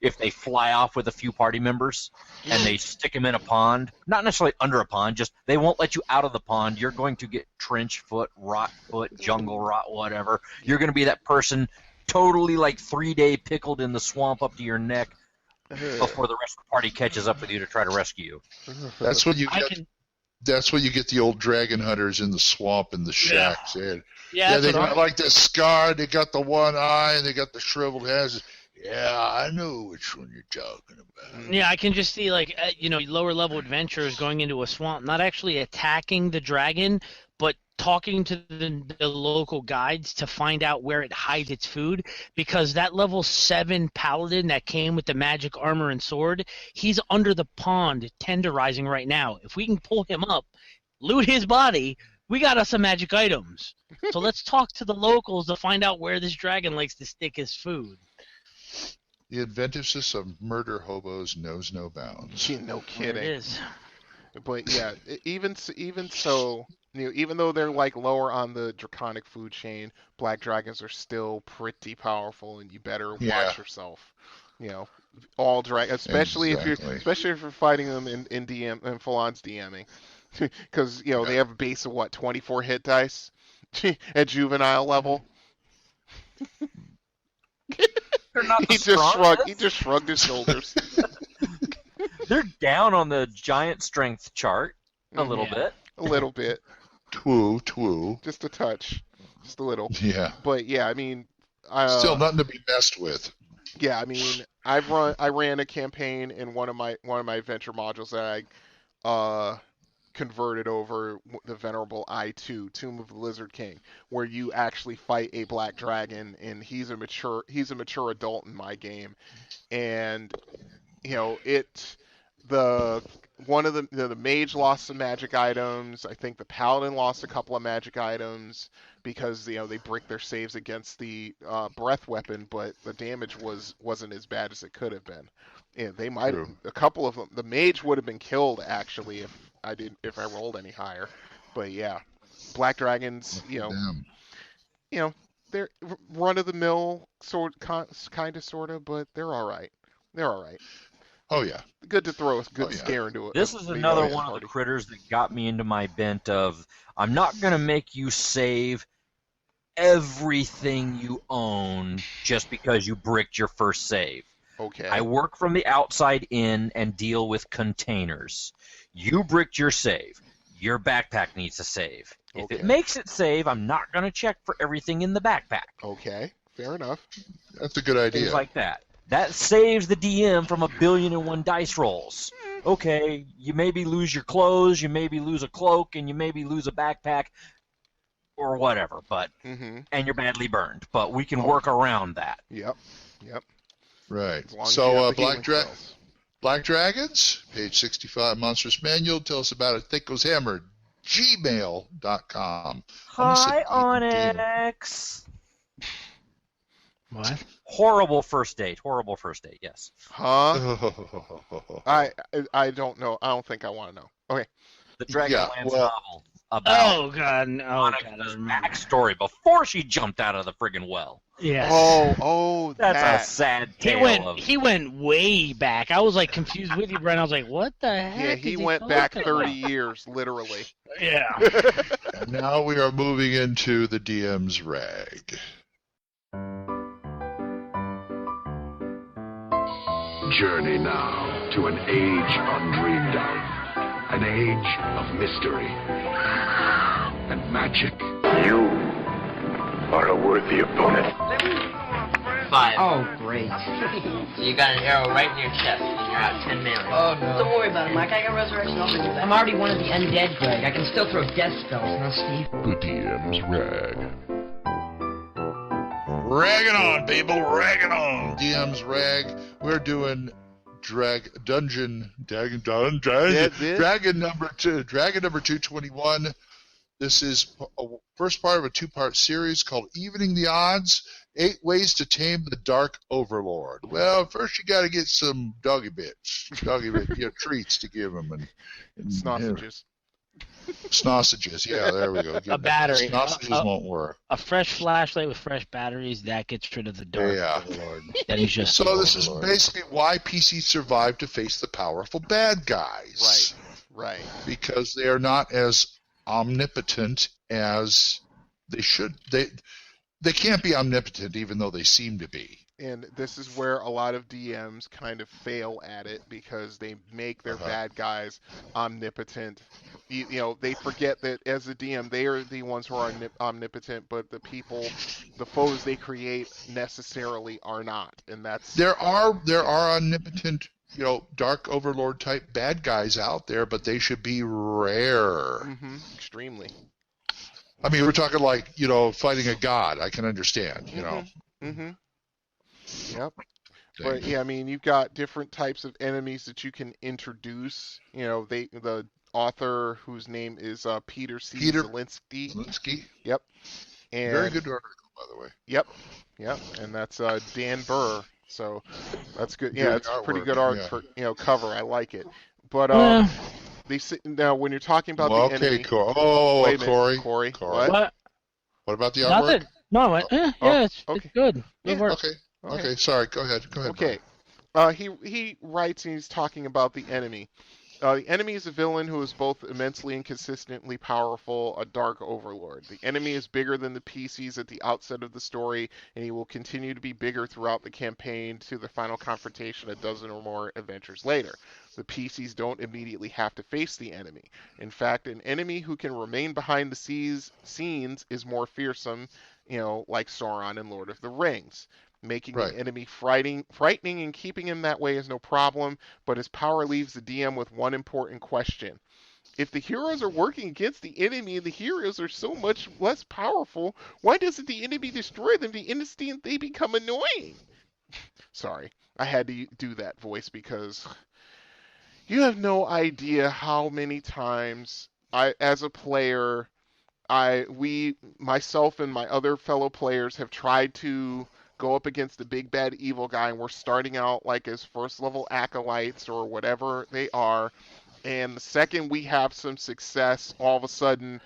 If they fly off with a few party members and they stick them in a pond, not necessarily under a pond, just they won't let you out of the pond. You're going to get trench foot, rot foot, jungle rot, whatever. You're going to be that person totally like 3-day pickled in the swamp up to your neck before the rest of the party catches up with you to try to rescue you. That's what you get. That's when you get the old dragon hunters in the swamp and the shacks. Yeah, they got like the scar, they got the one eye, and they got the shriveled hands. Yeah, I know which one you're talking about. Yeah, I can just see lower level adventurers going into a swamp, not actually attacking the dragon, but talking to the local guides to find out where it hides its food, because that level 7 paladin that came with the magic armor and sword, he's under the pond tenderizing right now. If we can pull him up, loot his body, we got us some magic items. So let's talk to the locals to find out where this dragon likes to stick his food. The inventiveness of murder hobos knows no bounds. No kidding. It is. But yeah, even so, even though they're like lower on the draconic food chain, black dragons are still pretty powerful, and you better watch yourself. All dragons, especially if you're fighting them in DM and full-on's DMing, because they have a base of 24 hit dice at juvenile level. He just shrugged his shoulders. They're down on the giant strength chart a little bit. A little bit. Twoo. Just a touch. Just a little. Yeah. But yeah, I mean, still nothing to be messed with. Yeah, I mean, I ran a campaign in one of my adventure modules that I converted over the venerable I2, Tomb of the Lizard King, where you actually fight a black dragon, and he's a mature adult in my game, and the mage lost some magic items. I think the paladin lost a couple of magic items because they break their saves against the breath weapon, but the damage wasn't as bad as it could have been. And they might have, a couple of them. The mage would have been killed actually if I rolled any higher. But yeah, black dragons, they're run of the mill kind of, but they're all right. Oh yeah, good to throw a good scare into it. This is another one of the critters that got me into my bent of, I'm not going to make you save everything you own just because you bricked your first save. Okay. I work from the outside in and deal with containers. You bricked your save. Your backpack needs to save. If it makes it save, I'm not going to check for everything in the backpack. Okay, fair enough. That's a good idea. Things like that. That saves the DM from 1,000,000,001 dice rolls. Okay, you maybe lose your clothes, you maybe lose a cloak, and you maybe lose a backpack, or whatever. But and you're badly burned. But we can work around that. Yep. Right. So Black Dragons, page 65, Monstrous Manual. Tell us about it. THACO's Hammer, gmail.com. Hi, Onyx. What? Horrible first date, yes. Huh? I don't know. I don't think I want to know. Okay. The Dragonlance novel about Onyx's backstory before she jumped out of the friggin' well. Yes. Oh, that's a sad tale. He went way back. I was like confused with you, Brent. I was like, what the heck? Yeah, he went back 30 years, literally. Yeah. And now we are moving into the DM's rag. Journey now to an age undreamed of. An age of mystery and magic. You are a worthy opponent. 5. Oh, great. So you got an arrow right in your chest, and you're out 10 mana. Oh, no. Don't worry about it, Mike. I got resurrection. I'll bring you back. I'm already one of the undead, Greg. I can still throw death spells, huh, Steve? The DM's rag. Ragging on, people, ragging on. DM's rag. We're doing Dragon number 221. This is a first part of a two-part series called Evening the Odds, 8 Ways to Tame the Dark Overlord. Well, first you got to get some doggy bits, treats to give them. And Sausages. Sausages, yeah, there we go. A battery. Sausages won't work. A fresh flashlight with fresh batteries, that gets rid of the dark overlord. Then he's just so this is basically why PCs survive to face the powerful bad guys. Right. Because they are not as omnipotent as they should. They can't be omnipotent even though they seem to be. And this is where a lot of DMs kind of fail at it because they make their bad guys omnipotent. You know, they forget that as a DM, they are the ones who are omnipotent, but the foes they create necessarily are not. And that's there are omnipotent, dark overlord type bad guys out there, but they should be rare. Mm-hmm. Extremely. I mean, we're talking like, fighting a god. I can understand, Mm-hmm. Yep. But yeah, I mean, you've got different types of enemies that you can introduce. The author whose name is Peter Zielinski. Yep. And very good article, by the way. Yep. And that's Dan Burr. So that's good. Yeah, it's a pretty good art for cover. I like it. But now when you're talking about the enemy. Corey. What about the artwork? Nothing. No, it's good. Good work. Okay, sorry. Go ahead. Okay. He writes and he's talking about the enemy. The enemy is a villain who is both immensely and consistently powerful, a dark overlord. The enemy is bigger than the PCs at the outset of the story, and he will continue to be bigger throughout the campaign to the final confrontation a dozen or more adventures later. The PCs don't immediately have to face the enemy. In fact, an enemy who can remain behind the scenes is more fearsome, like Sauron in Lord of the Rings. Making the enemy frightening and keeping him that way is no problem, but his power leaves the DM with one important question. If the heroes are working against the enemy and the heroes are so much less powerful, why doesn't the enemy destroy them the instant they become annoying? Sorry, I had to do that voice because you have no idea how many times as a player, myself and my other fellow players have tried to go up against the big bad evil guy, and we're starting out like as first level acolytes or whatever they are, and the second we have some success, all of a sudden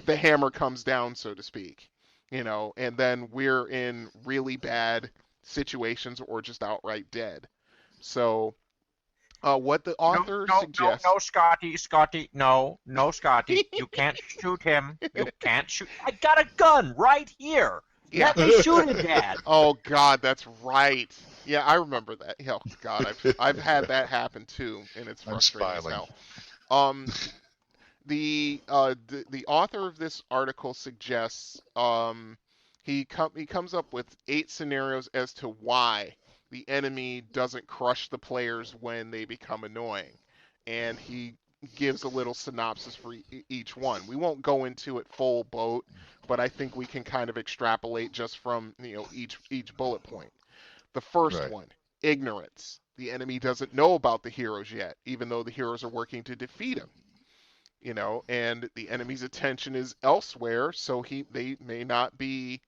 the hammer comes down, so to speak, and then we're in really bad situations or just outright dead. So what the author suggests... No, Scotty, no, Scotty, you can't shoot him. You can't shoot. I got a gun right here. Yeah. Let me shoot him, Dad. Oh God, that's right. Yeah, I remember that. Oh God, I've had that happen too, and it's frustrating as hell. The author of this article suggests he comes up with 8 scenarios as to why the enemy doesn't crush the players when they become annoying, and he gives a little synopsis for each one. We won't go into it full boat, but I think we can kind of extrapolate just from each bullet point. The first one, ignorance. The enemy doesn't know about the heroes yet, even though the heroes are working to defeat him. And the enemy's attention is elsewhere, so they may not be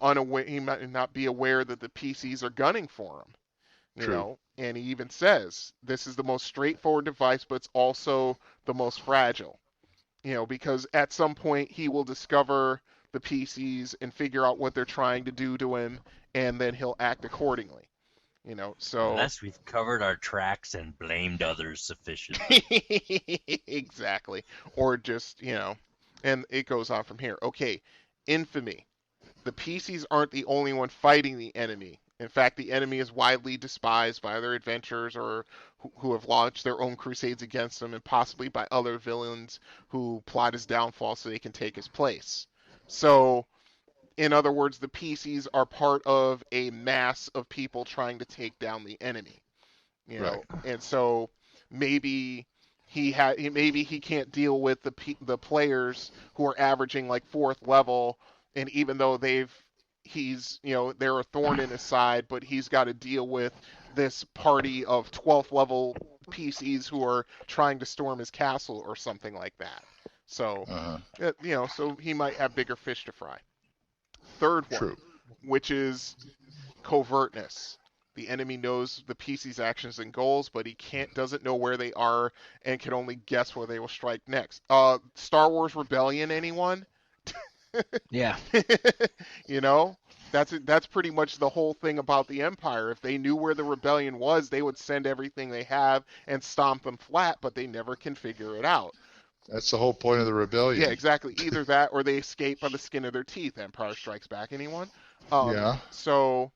unaware. He might not be aware that the PCs are gunning for him. And he even says this is the most straightforward device, but it's also the most fragile. Because at some point he will discover the PCs and figure out what they're trying to do to him, and then he'll act accordingly. So unless we've covered our tracks and blamed others sufficiently. Exactly. Or just, and it goes on from here. Okay, infamy. The PCs aren't the only one fighting the enemy. In fact, the enemy is widely despised by other adventurers or who have launched their own crusades against him, and possibly by other villains who plot his downfall so they can take his place. So, in other words, the PCs are part of a mass of people trying to take down the enemy. You know, and so maybe he can't deal with the players who are averaging like 4th level, and even though he's they're a thorn in his side, but he's got to deal with this party of 12th level PCs who are trying to storm his castle or something like that. So so he might have bigger fish to fry. Third one, which is covertness. The enemy knows the PC's actions and goals, but he doesn't know where they are and can only guess where they will strike next. Star Wars Rebellion, anyone? Yeah. That's pretty much the whole thing about the Empire. If they knew where the rebellion was, they would send everything they have and stomp them flat, but they never can figure it out. That's the whole point of the rebellion. Yeah, exactly. Either that or they escape by the skin of their teeth. Empire Strikes Back, anyone? Yeah. So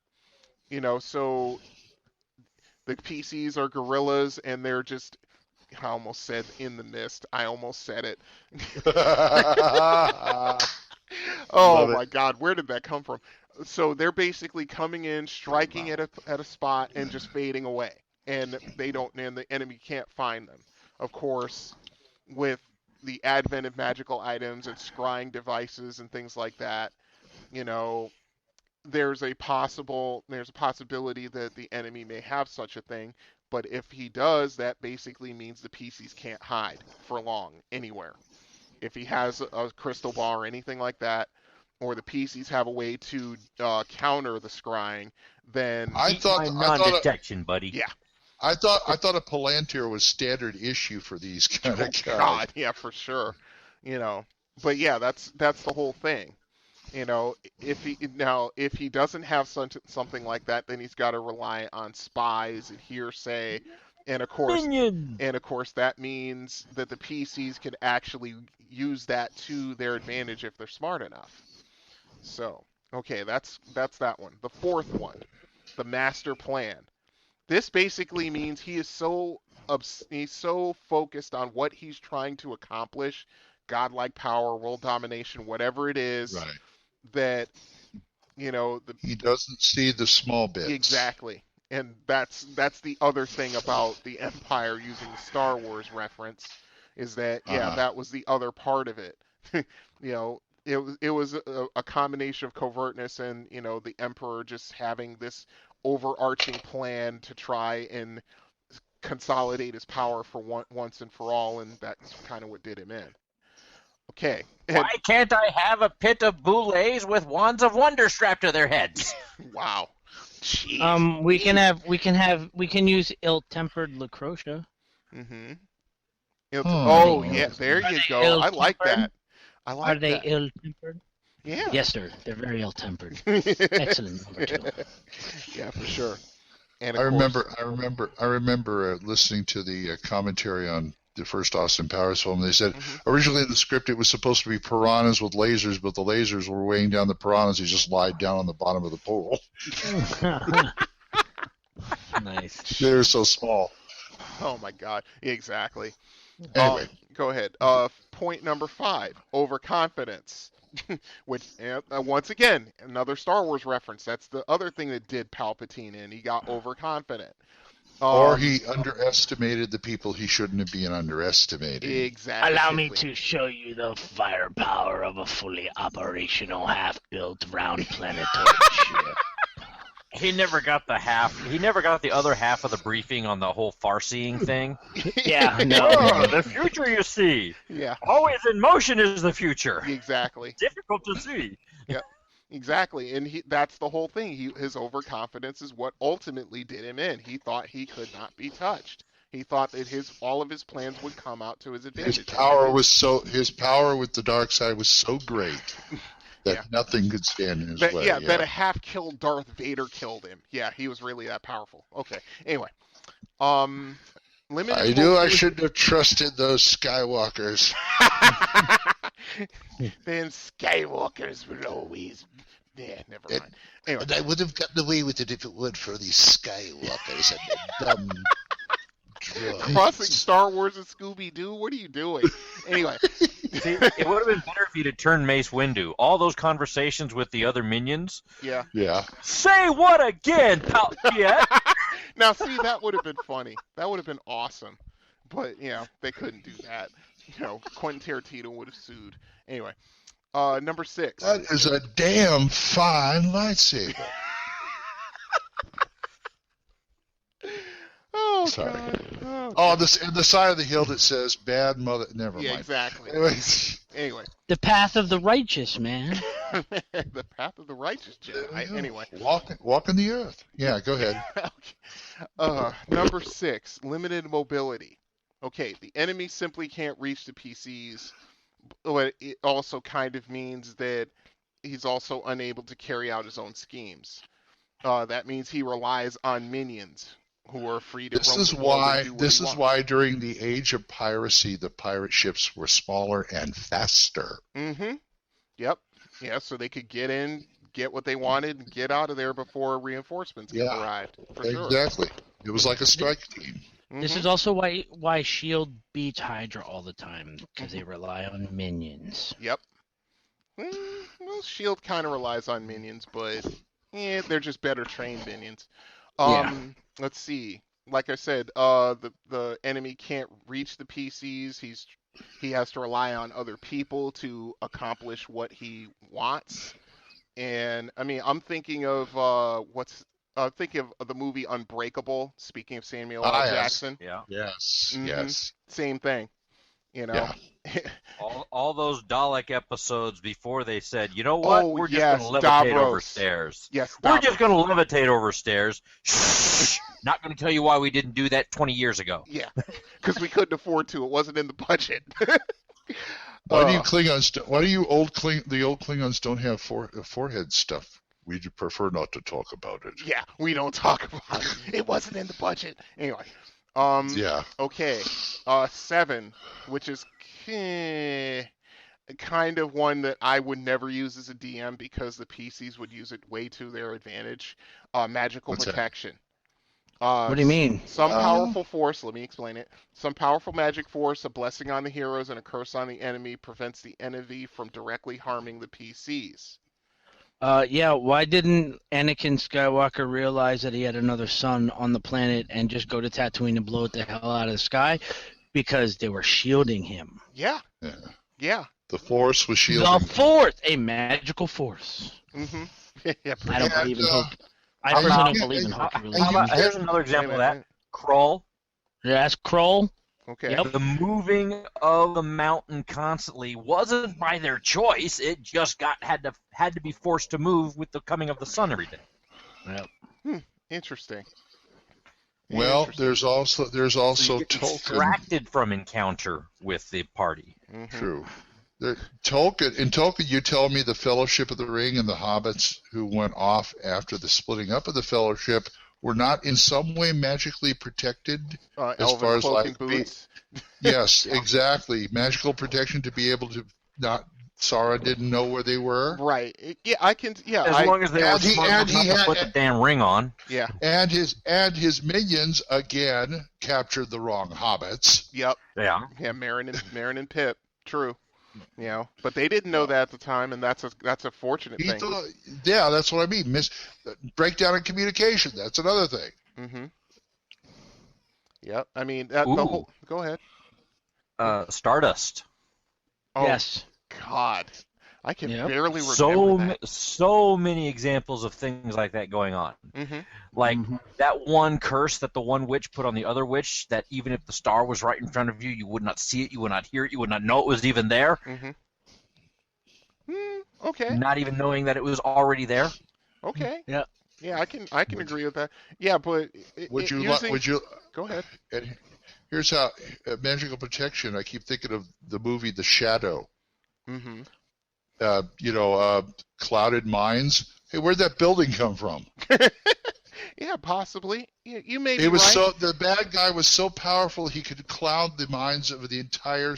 the PCs are guerrillas, and they're just, I almost said in the mist. I almost said it. Oh my God, where did that come from? So they're basically coming in, striking at a spot, and just fading away, and the enemy can't find them. Of course, with the advent of magical items and scrying devices and things like that, there's a possibility that the enemy may have such a thing. But if he does, that basically means the PCs can't hide for long anywhere. If he has a crystal ball or anything like that, or the PCs have a way to counter the scrying, then non-detection, buddy. Yeah. I thought a Palantir was standard issue for these kind of cards. God, yeah, for sure. But yeah, that's the whole thing. If he doesn't have something like that, then he's got to rely on spies and hearsay, and of course that means that the PCs can actually use that to their advantage if they're smart enough. So, okay, that's that one. The fourth one, the master plan. This basically means he's so focused on what he's trying to accomplish, godlike power, world domination, whatever it is, that he doesn't see the small bits. Exactly. And that's the other thing about the Empire, using the Star Wars reference, is that that was the other part of it. It was a combination of covertness and the Emperor just having this overarching plan to try and consolidate his power for once and for all, and that's kind of what did him in. Okay. Why can't I have a pit of boulets with wands of wonder strapped to their heads? Wow. Jeez. We can use ill-tempered Lacrocia. Mm-hmm. Yeah, there you go. I like that. Are they ill-tempered? Yeah. Yes, sir. They're very ill-tempered. Excellent number 2. Yeah, for sure. And I remember listening to the commentary on the first Austin Powers film. They said originally in the script it was supposed to be piranhas with lasers, but the lasers were weighing down the piranhas. He just lied down on the bottom of the pool. Nice. They're so small. Oh my God! Exactly. Anyway, go ahead. Point number 5: overconfidence. Which, once again, another Star Wars reference. That's the other thing that did Palpatine in. He got overconfident. Or he underestimated the people he shouldn't have been underestimating. Exactly. Allow me to show you the firepower of a fully operational, half-built, round planetary ship. He never got the other half of the briefing on the whole far-seeing thing. Yeah, no. Oh, the future, you see. Yeah. Always in motion is the future. Exactly. Difficult to see. Yeah. Exactly, and that's the whole thing. His overconfidence is what ultimately did him in. He thought he could not be touched. He thought that all of his plans would come out to his advantage. His power with the dark side was so great that nothing could stand in his way. Yeah, that a half-killed Darth Vader killed him. Yeah, he was really that powerful. Okay, anyway. I shouldn't have trusted those Skywalkers. Then Skywalkers will always Yeah, never mind. Anyway. And I would have gotten away with it if it weren't for these Skywalkers and their dumb drugs. Crossing Star Wars and Scooby-Doo? What are you doing? Anyway. See, it would have been better if you'd have turned Mace Windu. All those conversations with the other minions. Yeah. Yeah. Say what again, pal? Yeah. Now, see, that would have been funny. That would have been awesome. But, they couldn't do that. Quentin Tarantino would have sued. Anyway. Number 6. That is a damn fine lightsaber. Oh, sorry. God. On the side of the hill that says "bad mother." Never Yeah, mind. exactly. Anyway. The path of the righteous, man. The path of the righteous Jedi. Anyway. Walking the earth. Yeah, go ahead. Okay. Number 6. Limited mobility. Okay, the enemy simply can't reach the PCs. But it also kind of means that he's also unable to carry out his own schemes. That means he relies on minions who are free to roam the world and do what This he is wants. why during the age of piracy, the pirate ships were smaller and faster. Mm-hmm. Yep. Yeah, so they could get in, get what they wanted, and get out of there before reinforcements arrived. For sure. Exactly. It was like a strike team. This is also why S.H.I.E.L.D. beats Hydra all the time, because they rely on minions. Yep. Well, S.H.I.E.L.D. kind of relies on minions, but they're just better trained minions. Let's see. Like I said, the enemy can't reach the PCs. He has to rely on other people to accomplish what he wants. And I mean, I'm thinking of thinking of the movie Unbreakable. Speaking of Samuel L. Jackson. Yeah. Yes. Mm-hmm. Yes. Same thing. Yeah. all those Dalek episodes before they said, you know what, we're just going to levitate over stairs. Yes, we're just going to levitate over stairs. Shh. Not going to tell you why we didn't do that 20 years ago. Yeah, because we couldn't afford to. It wasn't in the budget. Why do you Klingons? Why do you the old Klingons don't have forehead stuff? We prefer not to talk about it. Yeah, we don't talk about it. It wasn't in the budget. Anyway. Yeah. Okay. 7, which is kind of one that I would never use as a DM because the PCs would use it way to their advantage. Magical protection. What do you mean? Some powerful force, let me explain it. Some powerful magic force, a blessing on the heroes and a curse on the enemy, prevents the enemy from directly harming the PCs. Why didn't Anakin Skywalker realize that he had another son on the planet and just go to Tatooine and blow it the hell out of the sky? Because they were shielding him. Yeah. The Force was shielding. The Force! A magical force. Mm-hmm. I don't believe in Hulk. I personally don't believe in Hulk. Here's another example of that. Krull. Yeah, that's Krull. Okay. Yep. The moving of the mountain constantly wasn't by their choice. It just had to be forced to move with the coming of the sun every day. Yep. Interesting. Well, there's also So you get Tolkien. distracted from encounter with the party. Mm-hmm. True. Tolkien, you tell me the Fellowship of the Ring and the hobbits who went off after the splitting up of the Fellowship were not in some way magically protected as far as like boots. Yes, exactly. Magical protection to be able to not. Sauron didn't know where they were. Right. Yeah, I can. Yeah. As long as they were smart enough to put the damn ring on. Yeah. And his minions again captured the wrong hobbits. Yep. Yeah. Yeah. Merrin and Pip. True. But they didn't know that at the time, and that's a fortunate thing. Yeah, that's what I mean. Breakdown in communication. That's another thing. Mm-hmm. Yep. I mean, the whole. Go ahead. Stardust. Oh, yes. God, I can barely remember that. So many examples of things like that going on. Mm-hmm. Like that one curse that the one witch put on the other witch, that even if the star was right in front of you, you would not see it, you would not hear it, you would not know it was even there. Mm-hmm. Okay. Not even knowing that it was already there. Okay. Yeah. Yeah, I can agree with that. Yeah, but Would you? Go ahead. Here's how magical protection. I keep thinking of the movie The Shadow. Mm-hmm. Clouded minds. Hey, where'd that building come from? Yeah, possibly. You may be It was right. the bad guy was so powerful he could cloud the minds of the entire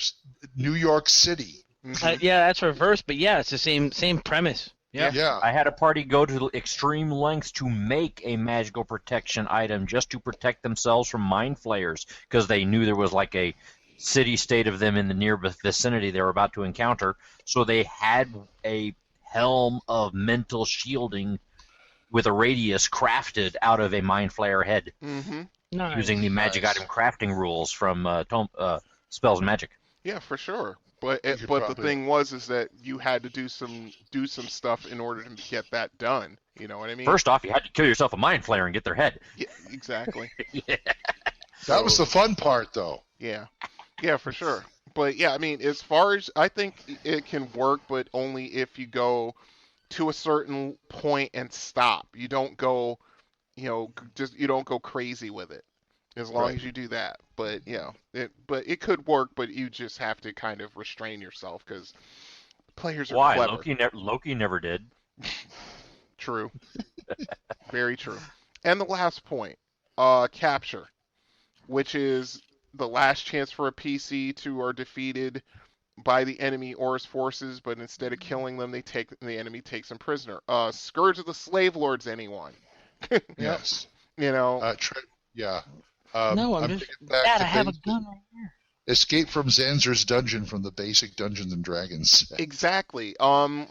New York City. Mm-hmm. Yeah, that's reverse, but yeah, it's the same premise. Yeah. I had a party go to extreme lengths to make a magical protection item just to protect themselves from mind flayers because they knew there was like a city-state of them in the near vicinity they were about to encounter. So they had a helm of mental shielding with a radius crafted out of a mind flayer head using the magic item crafting rules from Spells and Magic. Yeah, for sure. But the thing was that you had to do some stuff in order to get that done. You know what I mean? First off, you had to kill yourself a mind flayer and get their head. Yeah, exactly. That was the fun part, though. Yeah, for sure. But yeah, I mean, as far as I think it can work, but only if you go to a certain point and stop. You don't go, you don't go crazy with it. As long as you do that, but it could work, but you just have to kind of restrain yourself because players are clever. Loki never did. True, very true. And the last point, capture, which is the last chance for a PC to are defeated by the enemy or his forces, but instead of killing them, the enemy takes them prisoner. Scourge of the Slave Lords, anyone? Yes. Yeah. No, I'm just. Dad, I have a gun right here. Escape from Zanzer's dungeon from the basic Dungeons and Dragons. Exactly. Oh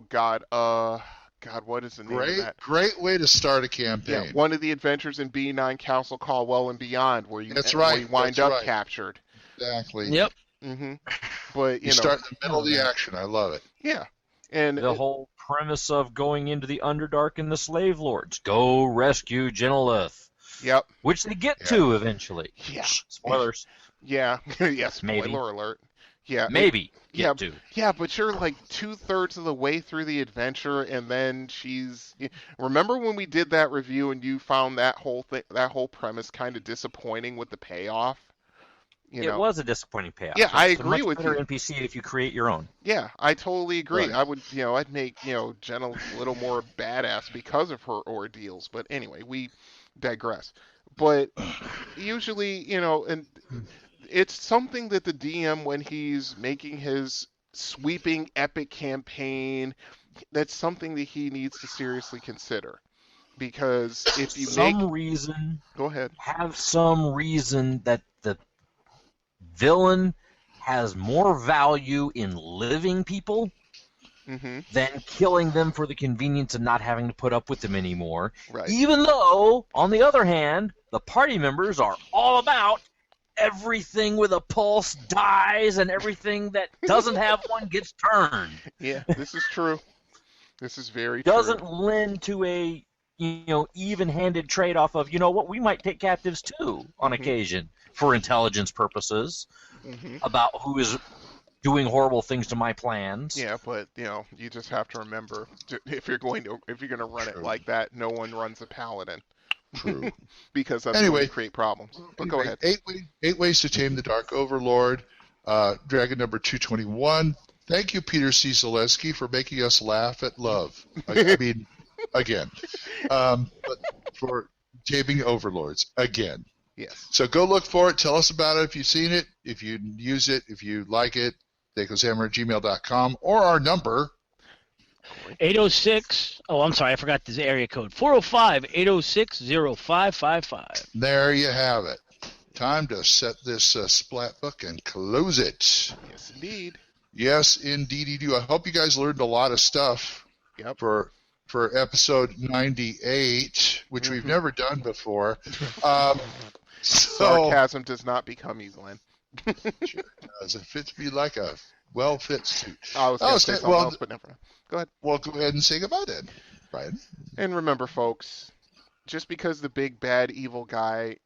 God. God, what is the name of that? Great way to start a campaign. Yeah, one of the adventures in B9 Council Call Well and Beyond, where you wind up captured. Exactly. Yep. Mm-hmm. But you start in the middle of the action. I love it. Yeah. And the whole premise of going into the Underdark and the Slave Lords. Go rescue Genelith. Yep. Which they get to eventually. Yeah. Spoilers. Yeah. Yeah, spoiler Maybe. alert. Yeah. Maybe. Get to. Yeah, but you're like 2/3 of the way through the adventure, and then she's. Remember when we did that review and you found that whole premise kind of disappointing with the payoff? It was a disappointing payoff. Yeah, I it's agree a much with better you. NPC if you create your own. Yeah, I totally agree. Right. I would, I'd make, Jenna a little more badass because of her ordeals. But anyway, we digress. But usually, and it's something that the DM, when he's making his sweeping epic campaign, that's something that he needs to seriously consider. Because if you go ahead. Have some reason that the villain has more value in living people than killing them for the convenience of not having to put up with them anymore. Right. Even though, on the other hand, the party members are all about everything with a pulse dies and everything that doesn't have one gets turned. Yeah, this is true. This is very true. Doesn't lend to a even-handed trade-off of, we might take captives too on occasion for intelligence purposes about who is doing horrible things to my plans. Yeah, but you just have to remember, if you're going to run it like that, no one runs a paladin. True. Because that's going to create problems. But go ahead. 8 ways to tame the Dark Overlord. Dragon number 221. Thank you, Peter C. Zaleski, for making us laugh at love. I mean, again. But for taming overlords, again. Yes. So go look for it. Tell us about it if you've seen it, if you use it, if you like it. THACOShammer@gmail.com or our number. 806. Oh, I'm sorry. I forgot this area code. 405-806-0555. There you have it. Time to set this splat book and close it. Yes, indeed. Yes, indeed you do. I hope you guys learned a lot of stuff for episode 98, which we've never done before. Sarcasm does not become you, Glenn. Sure does. It fits me like a well-fit suit. I was going to say something else, but never mind. Go ahead. Well, go ahead and say goodbye then, Brian. And remember, folks, just because the big, bad, evil guy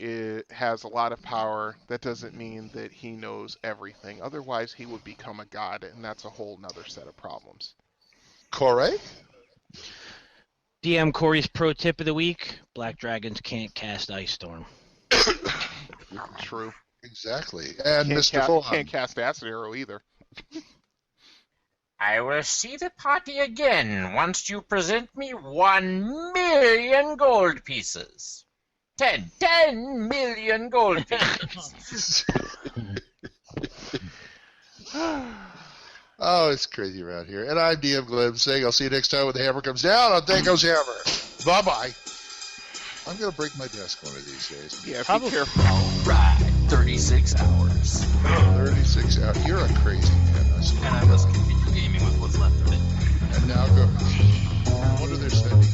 has a lot of power, that doesn't mean that he knows everything. Otherwise, he would become a god, and that's a whole nother set of problems. Corey? DM Corey's pro tip of the week: Black Dragons can't cast Ice Storm. True. Exactly. And Mr. Fullham. Can't cast Acid Arrow either. I will see the party again once you present me 1 million gold pieces. 10 million gold pieces. Oh, it's crazy around here. And I'm DM Glenn saying I'll see you next time when the hammer comes down on THACO's Hammer. Bye-bye. I'm going to break my desk one of these days. Yeah, be careful. All right, 36 hours. 36 hours. You're a crazy man. And I must continue gaming with what's left of it. And now go. What are they spending?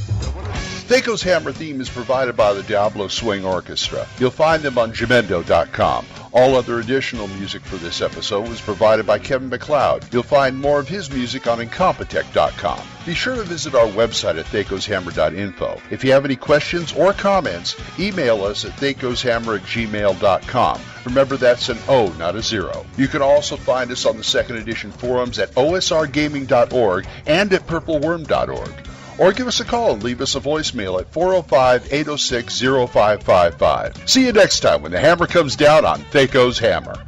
THACO's Hammer theme is provided by the Diablo Swing Orchestra. You'll find them on Jamendo.com. All other additional music for this episode was provided by Kevin MacLeod. You'll find more of his music on Incompetech.com. Be sure to visit our website at thacoshammer.info. If you have any questions or comments, email us at thacoshammer@gmail.com. Remember, that's an O, not a 0. You can also find us on the Second Edition forums at osrgaming.org and at purpleworm.org. Or give us a call and leave us a voicemail at 405-806-0555. See you next time when the hammer comes down on THACO's Hammer.